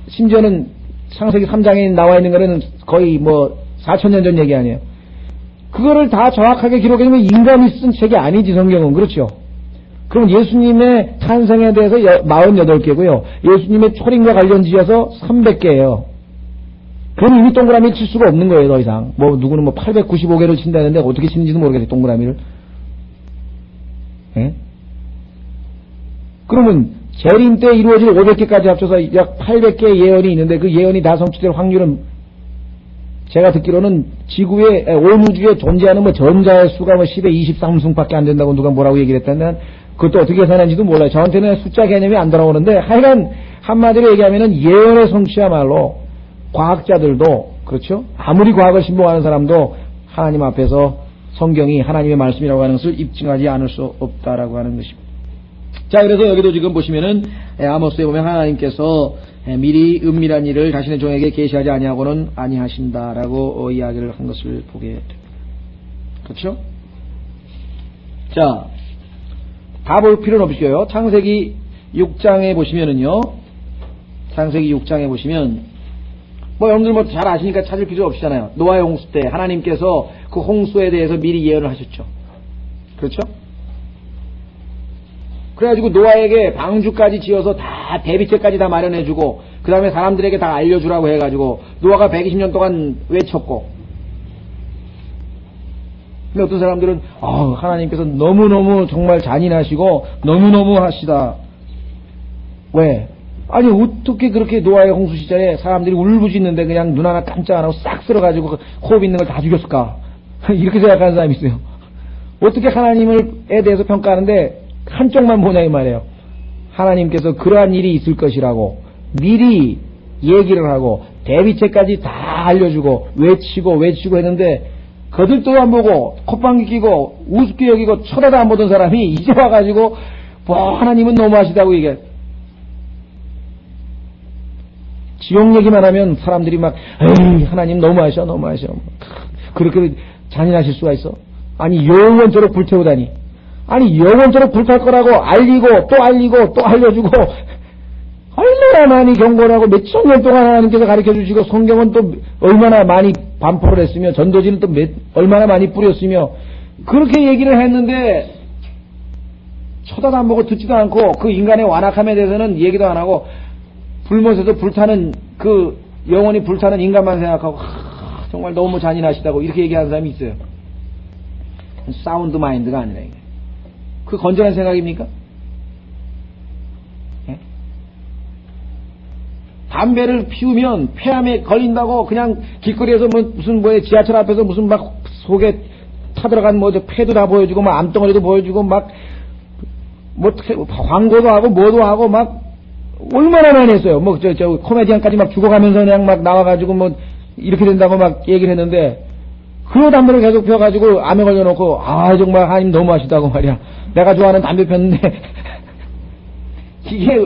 심지어는 창세기 3장에 나와 있는 거는 거의 뭐 4000년 전 얘기 아니에요. 그거를 다 정확하게 기록해주면 인간이 쓴 책이 아니지, 성경은. 그렇죠? 그럼 예수님의 탄생에 대해서 48개고요. 예수님의 초림과 관련 지어서 300개예요. 그럼 이미 동그라미 칠 수가 없는 거예요, 더 이상. 뭐 누구는 뭐 895개를 친다는데 어떻게 치는지도 모르겠어요, 동그라미를. 예? 그러면 재림 때 이루어질 500개까지 합쳐서 약 800개의 예언이 있는데 그 예언이 다 성취될 확률은 제가 듣기로는 지구에, 온 우주에 존재하는 뭐 전자의 수가 뭐 10에 23승밖에 안 된다고 누가 뭐라고 얘기를 했다면 그것도 어떻게 계산하는지도 몰라요. 저한테는 숫자 개념이 안 돌아오는데 하여간 한마디로 얘기하면은 예언의 성취야말로 과학자들도 그렇죠? 아무리 과학을 신봉하는 사람도 하나님 앞에서 성경이 하나님의 말씀이라고 하는 것을 입증하지 않을 수 없다라고 하는 것입니다. 자, 그래서 여기도 지금 보시면은 아모스에 보면 하나님께서 미리 은밀한 일을 자신의 종에게 계시하지 아니하고는 아니하신다라고 이야기를 한 것을 보게 됩니다. 그렇죠? 자, 다 볼 필요는 없어요. 창세기 6장에 보시면은요. 창세기 6장에 보시면 뭐 여러분들 뭐 잘 아시니까 찾을 필요 없잖아요. 노아의 홍수 때 하나님께서 그 홍수에 대해서 미리 예언을 하셨죠. 그렇죠? 그래가지고 노아에게 방주까지 지어서 다 대비책까지 다 마련해주고 그 다음에 사람들에게 다 알려주라고 해가지고 노아가 120년 동안 외쳤고 근데 어떤 사람들은 하나님께서 너무너무 정말 잔인하시고 너무너무 하시다. 왜? 아니 어떻게 그렇게 노아의 홍수 시절에 사람들이 울부짖는데 그냥 눈 하나 깜짝 안 하고 싹 쓸어가지고 호흡 있는 걸 다 죽였을까? 이렇게 생각하는 사람이 있어요. 어떻게 하나님에 대해서 평가하는데 한쪽만 보냐 이 말이에요. 하나님께서 그러한 일이 있을 것이라고 미리 얘기를 하고 대비책까지 다 알려주고 외치고 했는데 거들떠도 안 보고 콧방귀 끼고 우습게 여기고 쳐다도 안 보던 사람이 이제 와가지고 뭐 하나님은 너무하시다고 얘기해. 지옥 얘기만 하면 사람들이 막 에이 하나님 너무하셔 그렇게 잔인하실 수가 있어? 아니 영원토록 불태우다니. 아니 영원토록 불탈 거라고 알리고 또 알려주고 얼마나 많이 경고를 하고 몇천 년 동안 하나님께서 가르쳐 주시고 성경은 또 얼마나 많이 반포를 했으며 전도지는 또 얼마나 많이 뿌렸으며 그렇게 얘기를 했는데 쳐다도 안 보고 듣지도 않고 그 인간의 완악함에 대해서는 얘기도 안 하고 불못에서 불타는 그 영원히 불타는 인간만 생각하고 정말 너무 잔인하시다고 이렇게 얘기하는 사람이 있어요. 사운드 마인드가 아니라 이게. 그 건전한 생각입니까? 예? 담배를 피우면 폐암에 걸린다고 그냥 길거리에서 무슨 지하철 앞에서 무슨 막 속에 타들어간 폐도 다 보여주고 막 암덩어리도 보여주고 막 광고도 하고 뭐도 하고 막 얼마나 많이 했어요. 코미디언까지 막 죽어가면서 그냥 막 나와가지고 이렇게 된다고 막 얘기를 했는데 그 담배를 계속 펴가지고 암에 걸려놓고 정말 하나님 너무하시다고 말이야. 내가 좋아하는 담배 폈는데 이게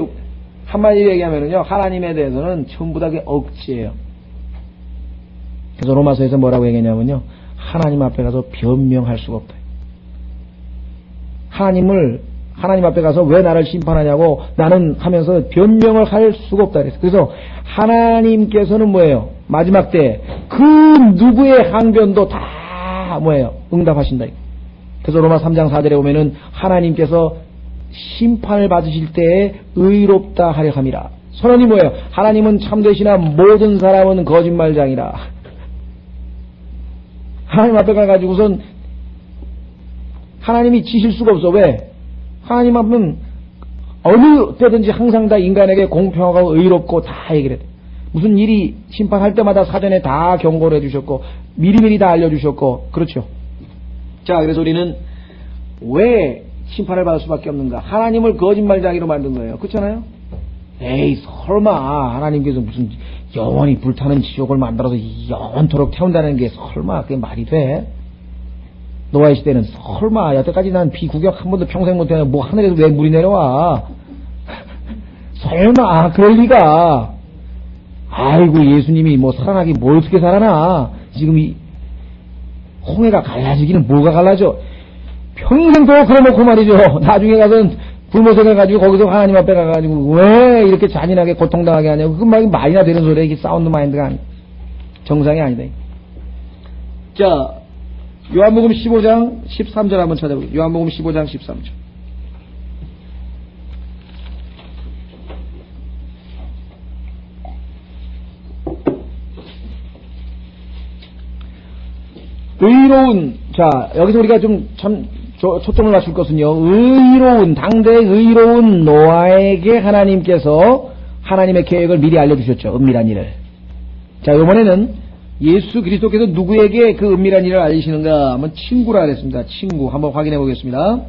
한마디로 얘기하면은요 하나님에 대해서는 전부 다 억지예요. 그래서 로마서에서 뭐라고 얘기했냐면요 하나님 앞에 가서 변명할 수가 없다. 하나님 앞에 가서 왜 나를 심판하냐고 나는 하면서 변명을 할 수가 없다 그랬어요. 그래서 하나님께서는 뭐예요? 마지막 때 그 누구의 항변도 다 뭐예요? 응답하신다. 그래서 로마 3장 4절에 보면은 하나님께서 심판을 받으실 때에 의롭다 하려 함이라. 선언이 뭐예요? 하나님은 참되시나 모든 사람은 거짓말장이라. 하나님 앞에 가가지고선 하나님이 지실 수가 없어. 왜? 하나님 앞은 어느 때든지 항상 다 인간에게 공평하고 의롭고 다 얘기를 해요. 무슨 일이 심판할 때마다 사전에 다 경고를 해주셨고 미리미리 다 알려주셨고 그렇죠. 자 그래서 우리는 왜 심판을 받을 수밖에 없는가? 하나님을 거짓말장이로 만든 거예요. 그렇잖아요? 에이 설마 하나님께서 무슨 영원히 불타는 지옥을 만들어서 영원토록 태운다는 게 설마 그게 말이 돼? 노아의 시대는 설마 여태까지 난 비구경 한 번도 평생 못했는데 뭐 하늘에서 왜 물이 내려와? 설마 그럴 리가. 아이고 예수님이 살아나기 뭘 어떻게 살아나? 지금 이 홍해가 갈라지기는 뭐가 갈라져? 평생 더 그래놓고 말이죠. 나중에 가서는 불모생을 가지고 거기서 하나님 앞에 가가지고 왜 이렇게 잔인하게 고통당하게 하냐고. 그 말이나 되는 소리야. 이게 사운드 마인드가 아니 정상이 아니다. 자 요한복음 15장 13절 한번 찾아보세요. 요한복음 15장 13절. 의로운, 자, 여기서 우리가 좀 초점을 맞출 것은요, 당대의 의로운 노아에게 하나님께서 하나님의 계획을 미리 알려주셨죠. 은밀한 일을. 자, 이번에는 예수 그리스도께서 누구에게 그 은밀한 일을 알리시는가 하면 친구라 그랬습니다. 친구. 한번 확인해 보겠습니다.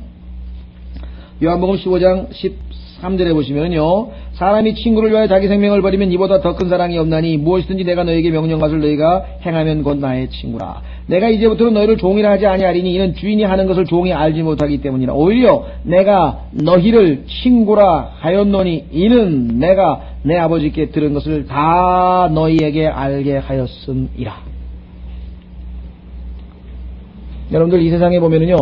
요한복음 15장 13절에 보시면요. 사람이 친구를 위하여 자기 생명을 버리면 이보다 더 큰 사랑이 없나니 무엇이든지 내가 너에게 명령 것을 너희가 행하면 곧 나의 친구라. 내가 이제부터는 너희를 종이라 하지 아니하리니 이는 주인이 하는 것을 종이 알지 못하기 때문이라. 오히려 내가 너희를 친구라 하였노니 이는 내가 내 아버지께 들은 것을 다 너희에게 알게 하였음이라. 여러분들 이 세상에 보면은요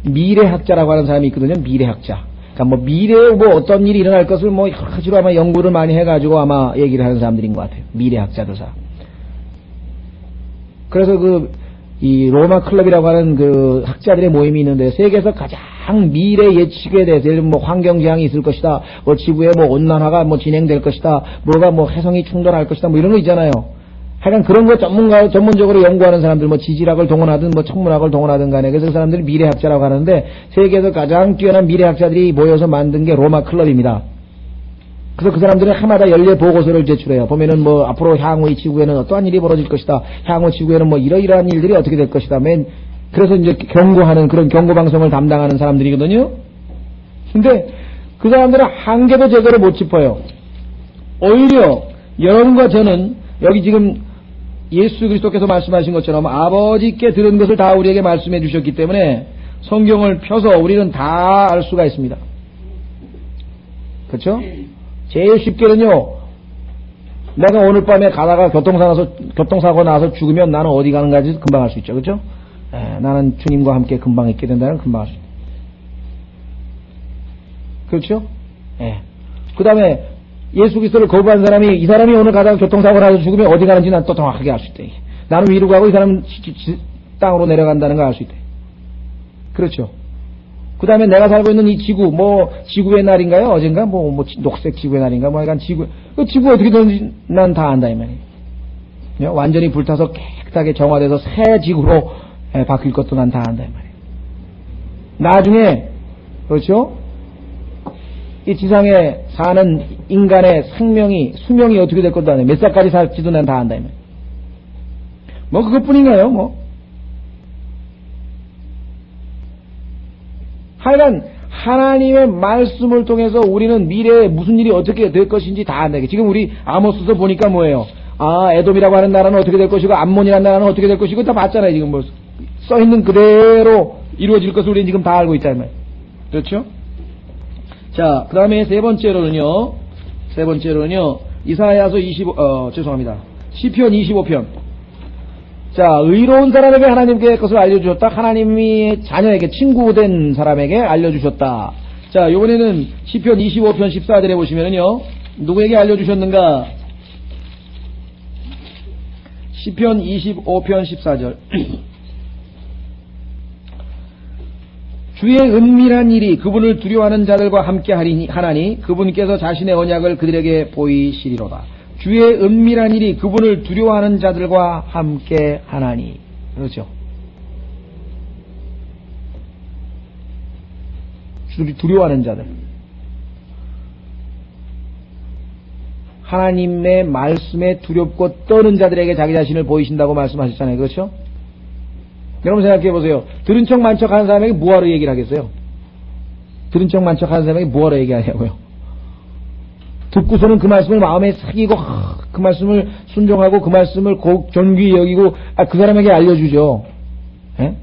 미래학자라고 하는 사람이 있거든요. 미래학자. 그러니까 미래에 어떤 일이 일어날 것을 여러 가지로 아마 연구를 많이 해가지고 아마 얘기를 하는 사람들인 것 같아요. 미래학자들 사. 그래서 이 로마 클럽이라고 하는 그 학자들의 모임이 있는데 세계에서 가장 미래 예측에 대해서 예를 들면 환경 재앙이 있을 것이다. 지구에 온난화가 진행될 것이다. 뭐가 해성이 충돌할 것이다. 이런 거 있잖아요. 하여간 그런 거 전문적으로 연구하는 사람들, 지질학을 동원하든, 천문학을 동원하든 간에, 그래서 그 사람들이 미래학자라고 하는데, 세계에서 가장 뛰어난 미래학자들이 모여서 만든 게 로마 클럽입니다. 그래서 그 사람들은 해마다 연례 보고서를 제출해요. 보면은 앞으로 향후 이 지구에는 어떠한 일이 벌어질 것이다. 향후 지구에는 이러이러한 일들이 어떻게 될 것이다. 그래서 이제 경고하는 그런 경고방송을 담당하는 사람들이거든요. 근데 그 사람들은 한 개도 제대로 못 짚어요. 오히려 여러분과 저는 여기 지금 예수 그리스도께서 말씀하신 것처럼 아버지께 들은 것을 다 우리에게 말씀해 주셨기 때문에 성경을 펴서 우리는 다 알 수가 있습니다. 그렇죠? 제일 쉽게는요, 내가 오늘 밤에 가다가 교통사고 나서 죽으면 나는 어디 가는가지 금방 알 수 있죠. 그렇죠? 나는 주님과 함께 금방 있게 된다는 금방 알 수 있죠. 그렇죠? 그 다음에 예수 그리스도를 거부한 사람이 이 사람이 오늘 가다가 교통사고를 하서 죽으면 어디 가는지 난 또 정확하게 알 수 있대. 나는 위로 가고 이 사람은 땅으로 내려간다는 걸 알 수 있대. 그렇죠. 그 다음에 내가 살고 있는 이 지구, 지구의 날인가요? 어젠가? 녹색 지구의 날인가? 약간 지구 어떻게 되는지 난 다 안다, 이 말이에요. 완전히 불타서 깨끗하게 정화돼서 새 지구로 바뀔 것도 난 다 안다, 이 말이에요. 나중에, 그렇죠? 이 지상에 사는 인간의 수명이 어떻게 될 것도 아니에요. 몇 살까지 살지도 난 다 안다, 이 말이에요. 그것뿐인가요, 하여간 하나님의 말씀을 통해서 우리는 미래에 무슨 일이 어떻게 될 것인지 다 안다. 지금 우리 아모스서 보니까 뭐예요? 에돔이라고 하는 나라는 어떻게 될 것이고 암몬이라는 나라는 어떻게 될 것이고 다 봤잖아요. 지금 써있는 그대로 이루어질 것을 우리는 지금 다 알고 있다. 그렇죠? 자, 그 다음에 세 번째로는요, 이사야서 시편 25편. 자, 의로운 사람에게 하나님께 것을 알려주셨다. 하나님이 자녀에게 친구된 사람에게 알려주셨다. 자, 요번에는 시편 25편 14절에 보시면은요, 누구에게 알려주셨는가? 시편 25편 14절. 주의 은밀한 일이 그분을 두려워하는 자들과 함께 하나니 그분께서 자신의 언약을 그들에게 보이시리로다. 주의 은밀한 일이 그분을 두려워하는 자들과 함께 하나니. 그렇죠. 두려워하는 자들. 하나님의 말씀에 두렵고 떠는 자들에게 자기 자신을 보이신다고 말씀하셨잖아요. 그렇죠? 여러분 생각해 보세요. 들은 척 만척 하는 사람에게 뭐하러 얘기를 하겠어요? 들은 척 만척 하는 사람에게 뭐하러 얘기하냐고요? 듣고서는 그 말씀을 마음에 새기고 그 말씀을 순종하고 그 말씀을 존귀히 여기고 그 사람에게 알려주죠. 예?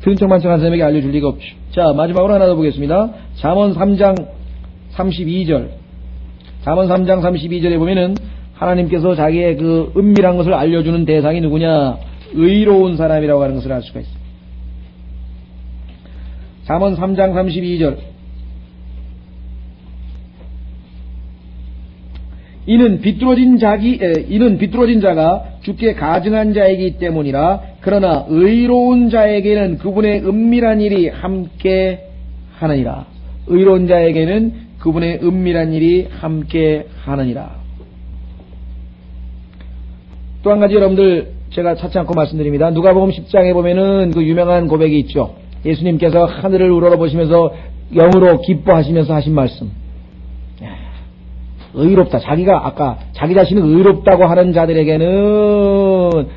들은 척 만척 하는 사람에게 알려줄 리가 없죠. 자, 마지막으로 하나 더 보겠습니다. 잠언 3장 32절. 잠언 3장 32절에 보면은 하나님께서 자기의 그 은밀한 것을 알려주는 대상이 누구냐? 의로운 사람이라고 하는 것을 알 수가 있습니다. 잠언 3장 32절. 이는 비뚤어진 자가 주께 가증한 자이기 때문이라. 그러나 의로운 자에게는 그분의 은밀한 일이 함께 하느니라. 의로운 자에게는 그분의 은밀한 일이 함께 하느니라. 또 한 가지 여러분들 제가 차치 않고 말씀드립니다. 누가복음 10장에 보면은 그 유명한 고백이 있죠. 예수님께서 하늘을 우러러보시면서 영으로 기뻐하시면서 하신 말씀. 의롭다. 자기가 아까 자기 자신은 의롭다고 하는 자들에게는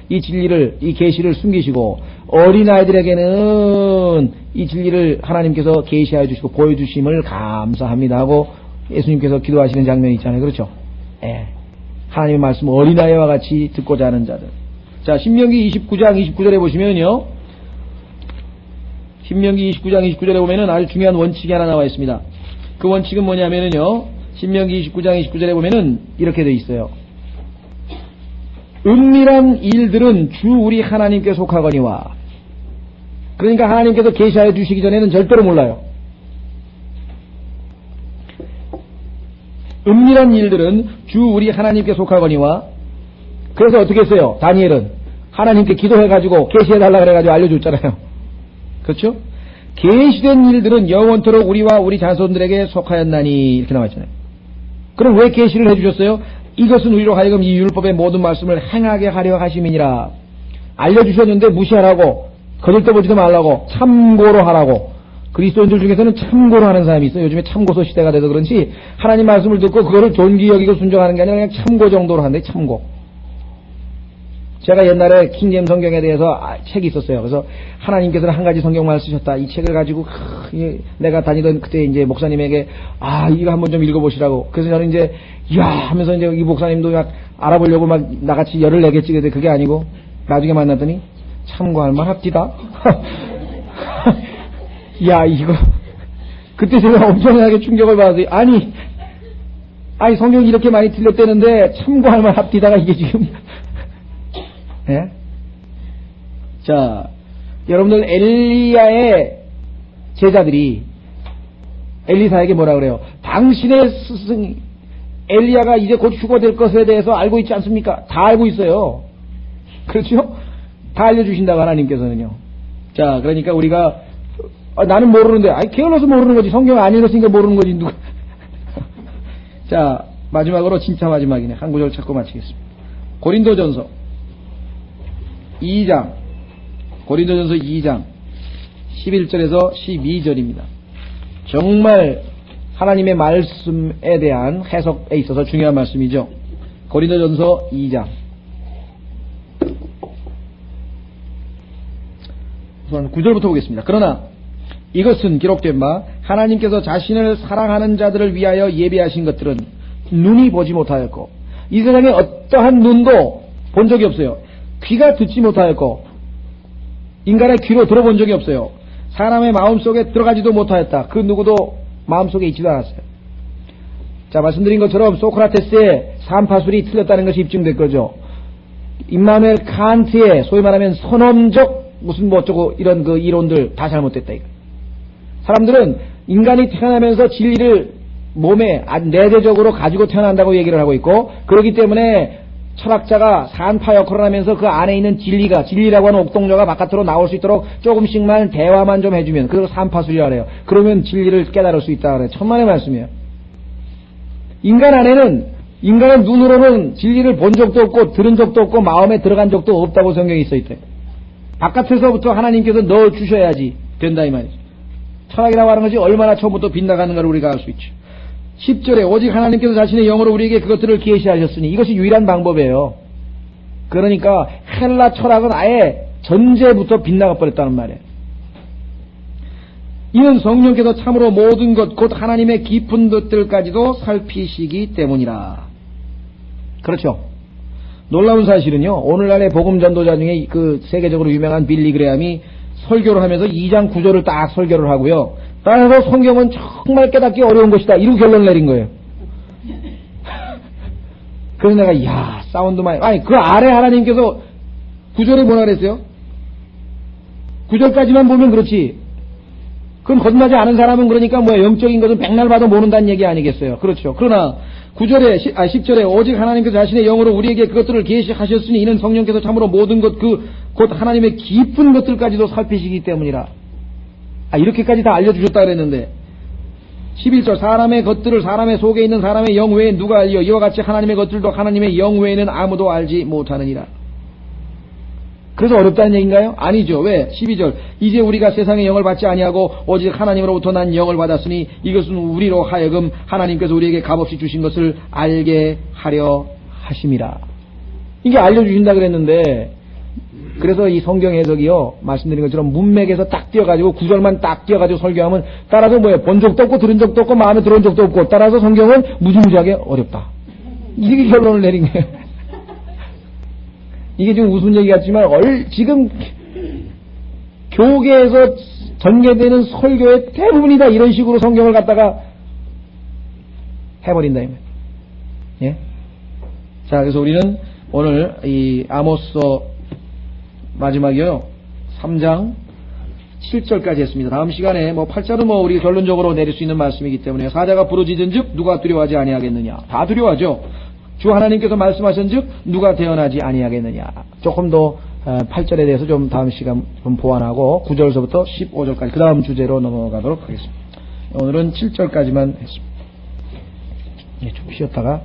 이 진리를, 이 계시를 숨기시고 어린아이들에게는 이 진리를 하나님께서 계시하여 주시고 보여주심을 감사합니다 하고 예수님께서 기도하시는 장면이 있잖아요. 그렇죠? 하나님의 말씀 어린아이와 같이 듣고자 하는 자들. 자, 신명기 29장 29절에 보시면요. 신명기 29장 29절에 보면은 아주 중요한 원칙이 하나 나와 있습니다. 그 원칙은 뭐냐면은요. 신명기 29장 29절에 보면은 이렇게 되어 있어요. 은밀한 일들은 주 우리 하나님께 속하거니와. 그러니까 하나님께서 계시하여 주시기 전에는 절대로 몰라요. 은밀한 일들은 주 우리 하나님께 속하거니와. 그래서 어떻게 했어요? 다니엘은 하나님께 기도해가지고 계시해달라 그래가지고 알려줬잖아요. 그렇죠? 계시된 일들은 영원토록 우리와 우리 자손들에게 속하였나니 이렇게 나와있잖아요. 그럼 왜 계시를 해주셨어요? 이것은 우리로 하여금 이 율법의 모든 말씀을 행하게 하려 하심이니라. 알려주셨는데 무시하라고, 거들떠보지도 말라고, 참고로 하라고. 그리스도인들 중에서는 참고로 하는 사람이 있어요. 요즘에 참고서 시대가 돼서 그런지 하나님 말씀을 듣고 그거를 존귀 여기고 순종하는 게 아니라 그냥 참고 정도로 하는데 참고. 제가 옛날에 킹제임 성경에 대해서 책이 있었어요. 그래서 하나님께서는 한 가지 성경만 쓰셨다. 이 책을 가지고 내가 다니던 그때 이제 목사님에게 이거 한번 좀 읽어보시라고. 그래서 저는 이제 이야 하면서 이제 이 목사님도 막 알아보려고 막 나같이 열을 내겠지. 근데 그게 아니고 나중에 만났더니 참고할 만합디다. 야 이거 그때 제가 엄청나게 충격을 받았어요. 아니 성경이 이렇게 많이 틀렸대는데 참고할 만합디다가 이게 지금. 예? 자, 여러분들 엘리야의 제자들이 엘리사에게 뭐라 그래요? 당신의 스승, 엘리야가 이제 곧 휴거될 것에 대해서 알고 있지 않습니까? 다 알고 있어요. 그렇죠? 다 알려주신다고 하나님께서는요. 자, 그러니까 우리가 나는 모르는데, 게을러서 모르는 거지. 성경 안 읽었으니까 모르는 거지. 누가. 자, 마지막으로 진짜 마지막이네. 한 구절 찾고 마치겠습니다. 고린도전서 2장, 고린도전서 2장 11절에서 12절입니다. 정말 하나님의 말씀에 대한 해석에 있어서 중요한 말씀이죠. 고린도전서 2장. 우선 9절부터 보겠습니다. 그러나 이것은 기록된 바 하나님께서 자신을 사랑하는 자들을 위하여 예비하신 것들은 눈이 보지 못하였고 이 세상에 어떠한 눈도 본 적이 없어요. 귀가 듣지 못하였고 인간의 귀로 들어본 적이 없어요. 사람의 마음속에 들어가지도 못하였다. 그 누구도 마음속에 있지도 않았어요. 자, 말씀드린 것처럼 소크라테스의 삼파술이 틀렸다는 것이 입증된 거죠. 임마누엘 칸트의 소위 말하면 선험적 무슨 뭐 어쩌고 이런 그 이론들 다 잘못됐다 이거. 사람들은 인간이 태어나면서 진리를 몸에 아주 내재적으로 가지고 태어난다고 얘기를 하고 있고, 그렇기 때문에 철학자가 산파 역할을 하면서 그 안에 있는 진리라고 하는 옥동자가 바깥으로 나올 수 있도록 조금씩만 대화만 좀 해주면, 그걸 산파술이라고 그래요. 그러면 진리를 깨달을 수 있다고 그래요. 천만의 말씀이에요. 인간의 눈으로는 진리를 본 적도 없고 들은 적도 없고 마음에 들어간 적도 없다고 성경에 써 있대요. 바깥에서부터 하나님께서 넣어주셔야지 된다 이 말이죠. 철학이라고 하는 것이 얼마나 처음부터 빗나가는가를 우리가 알 수 있죠. 10절에 오직 하나님께서 자신의 영으로 우리에게 그것들을 계시하셨으니 이것이 유일한 방법이에요. 그러니까 헬라 철학은 아예 전제부터 빗나가 버렸다는 말이에요. 이는 성령께서 참으로 모든 것 곧 하나님의 깊은 것들까지도 살피시기 때문이라. 그렇죠. 놀라운 사실은요, 오늘날의 복음 전도자 중에 그 세계적으로 유명한 빌리 그레함이 설교를 하면서 2장 9절을 딱 설교를 하고요, 따라서 성경은 정말 깨닫기 어려운 것이다 이러고 결론을 내린 거예요. 그래서 내가 이야 사운드 많이, 아니 그 아래 하나님께서 9절에 뭐라 그랬어요? 9절까지만 보면 그렇지, 그건 거듭나지 않은 사람은 그러니까 뭐 영적인 것은 백날 봐도 모른다는 얘기 아니겠어요. 그렇죠. 그러나 10절에 오직 하나님께서 자신의 영으로 우리에게 그것들을 계시하셨으니 이는 성령께서 참으로 모든 것 곧 하나님의 깊은 것들까지도 살피시기 때문이라. 이렇게까지 다 알려주셨다 그랬는데 11절 사람의 것들을 사람의 속에 있는 사람의 영 외에 누가 알려 이와 같이 하나님의 것들도 하나님의 영 외에는 아무도 알지 못하느니라. 그래서 어렵다는 얘기인가요? 아니죠. 왜? 12절 이제 우리가 세상의 영을 받지 아니하고 오직 하나님으로부터 난 영을 받았으니 이것은 우리로 하여금 하나님께서 우리에게 값없이 주신 것을 알게 하려 하심이라. 이게 알려주신다 그랬는데, 그래서 이 성경 해석이요, 말씀드린 것처럼 문맥에서 딱 띄어가지고 구절만 딱 띄어가지고 설교하면 따라서 뭐예요? 본 적도 없고 들은 적도 없고 마음에 들어온 적도 없고 따라서 성경은 무지무지하게 어렵다. 이게 결론을 내린 거예요. 이게 지금 웃은 얘기 같지만 지금 교계에서 전개되는 설교의 대부분이 다 이런 식으로 성경을 갖다가 해버린다. 예? 자, 그래서 우리는 오늘 이 아모스서 마지막이요 3장 7절까지 했습니다. 다음 시간에 8절은 우리 결론적으로 내릴 수 있는 말씀이기 때문에 사자가 부르짖은즉 누가 두려워하지 아니하겠느냐. 다 두려워하죠. 주 하나님께서 말씀하신즉 누가 대언하지 아니하겠느냐. 조금 더 8절에 대해서 좀 다음 시간 좀 보완하고 9절서부터 15절까지 그 다음 주제로 넘어가도록 하겠습니다. 오늘은 7절까지만 했습니다. 좀 쉬었다가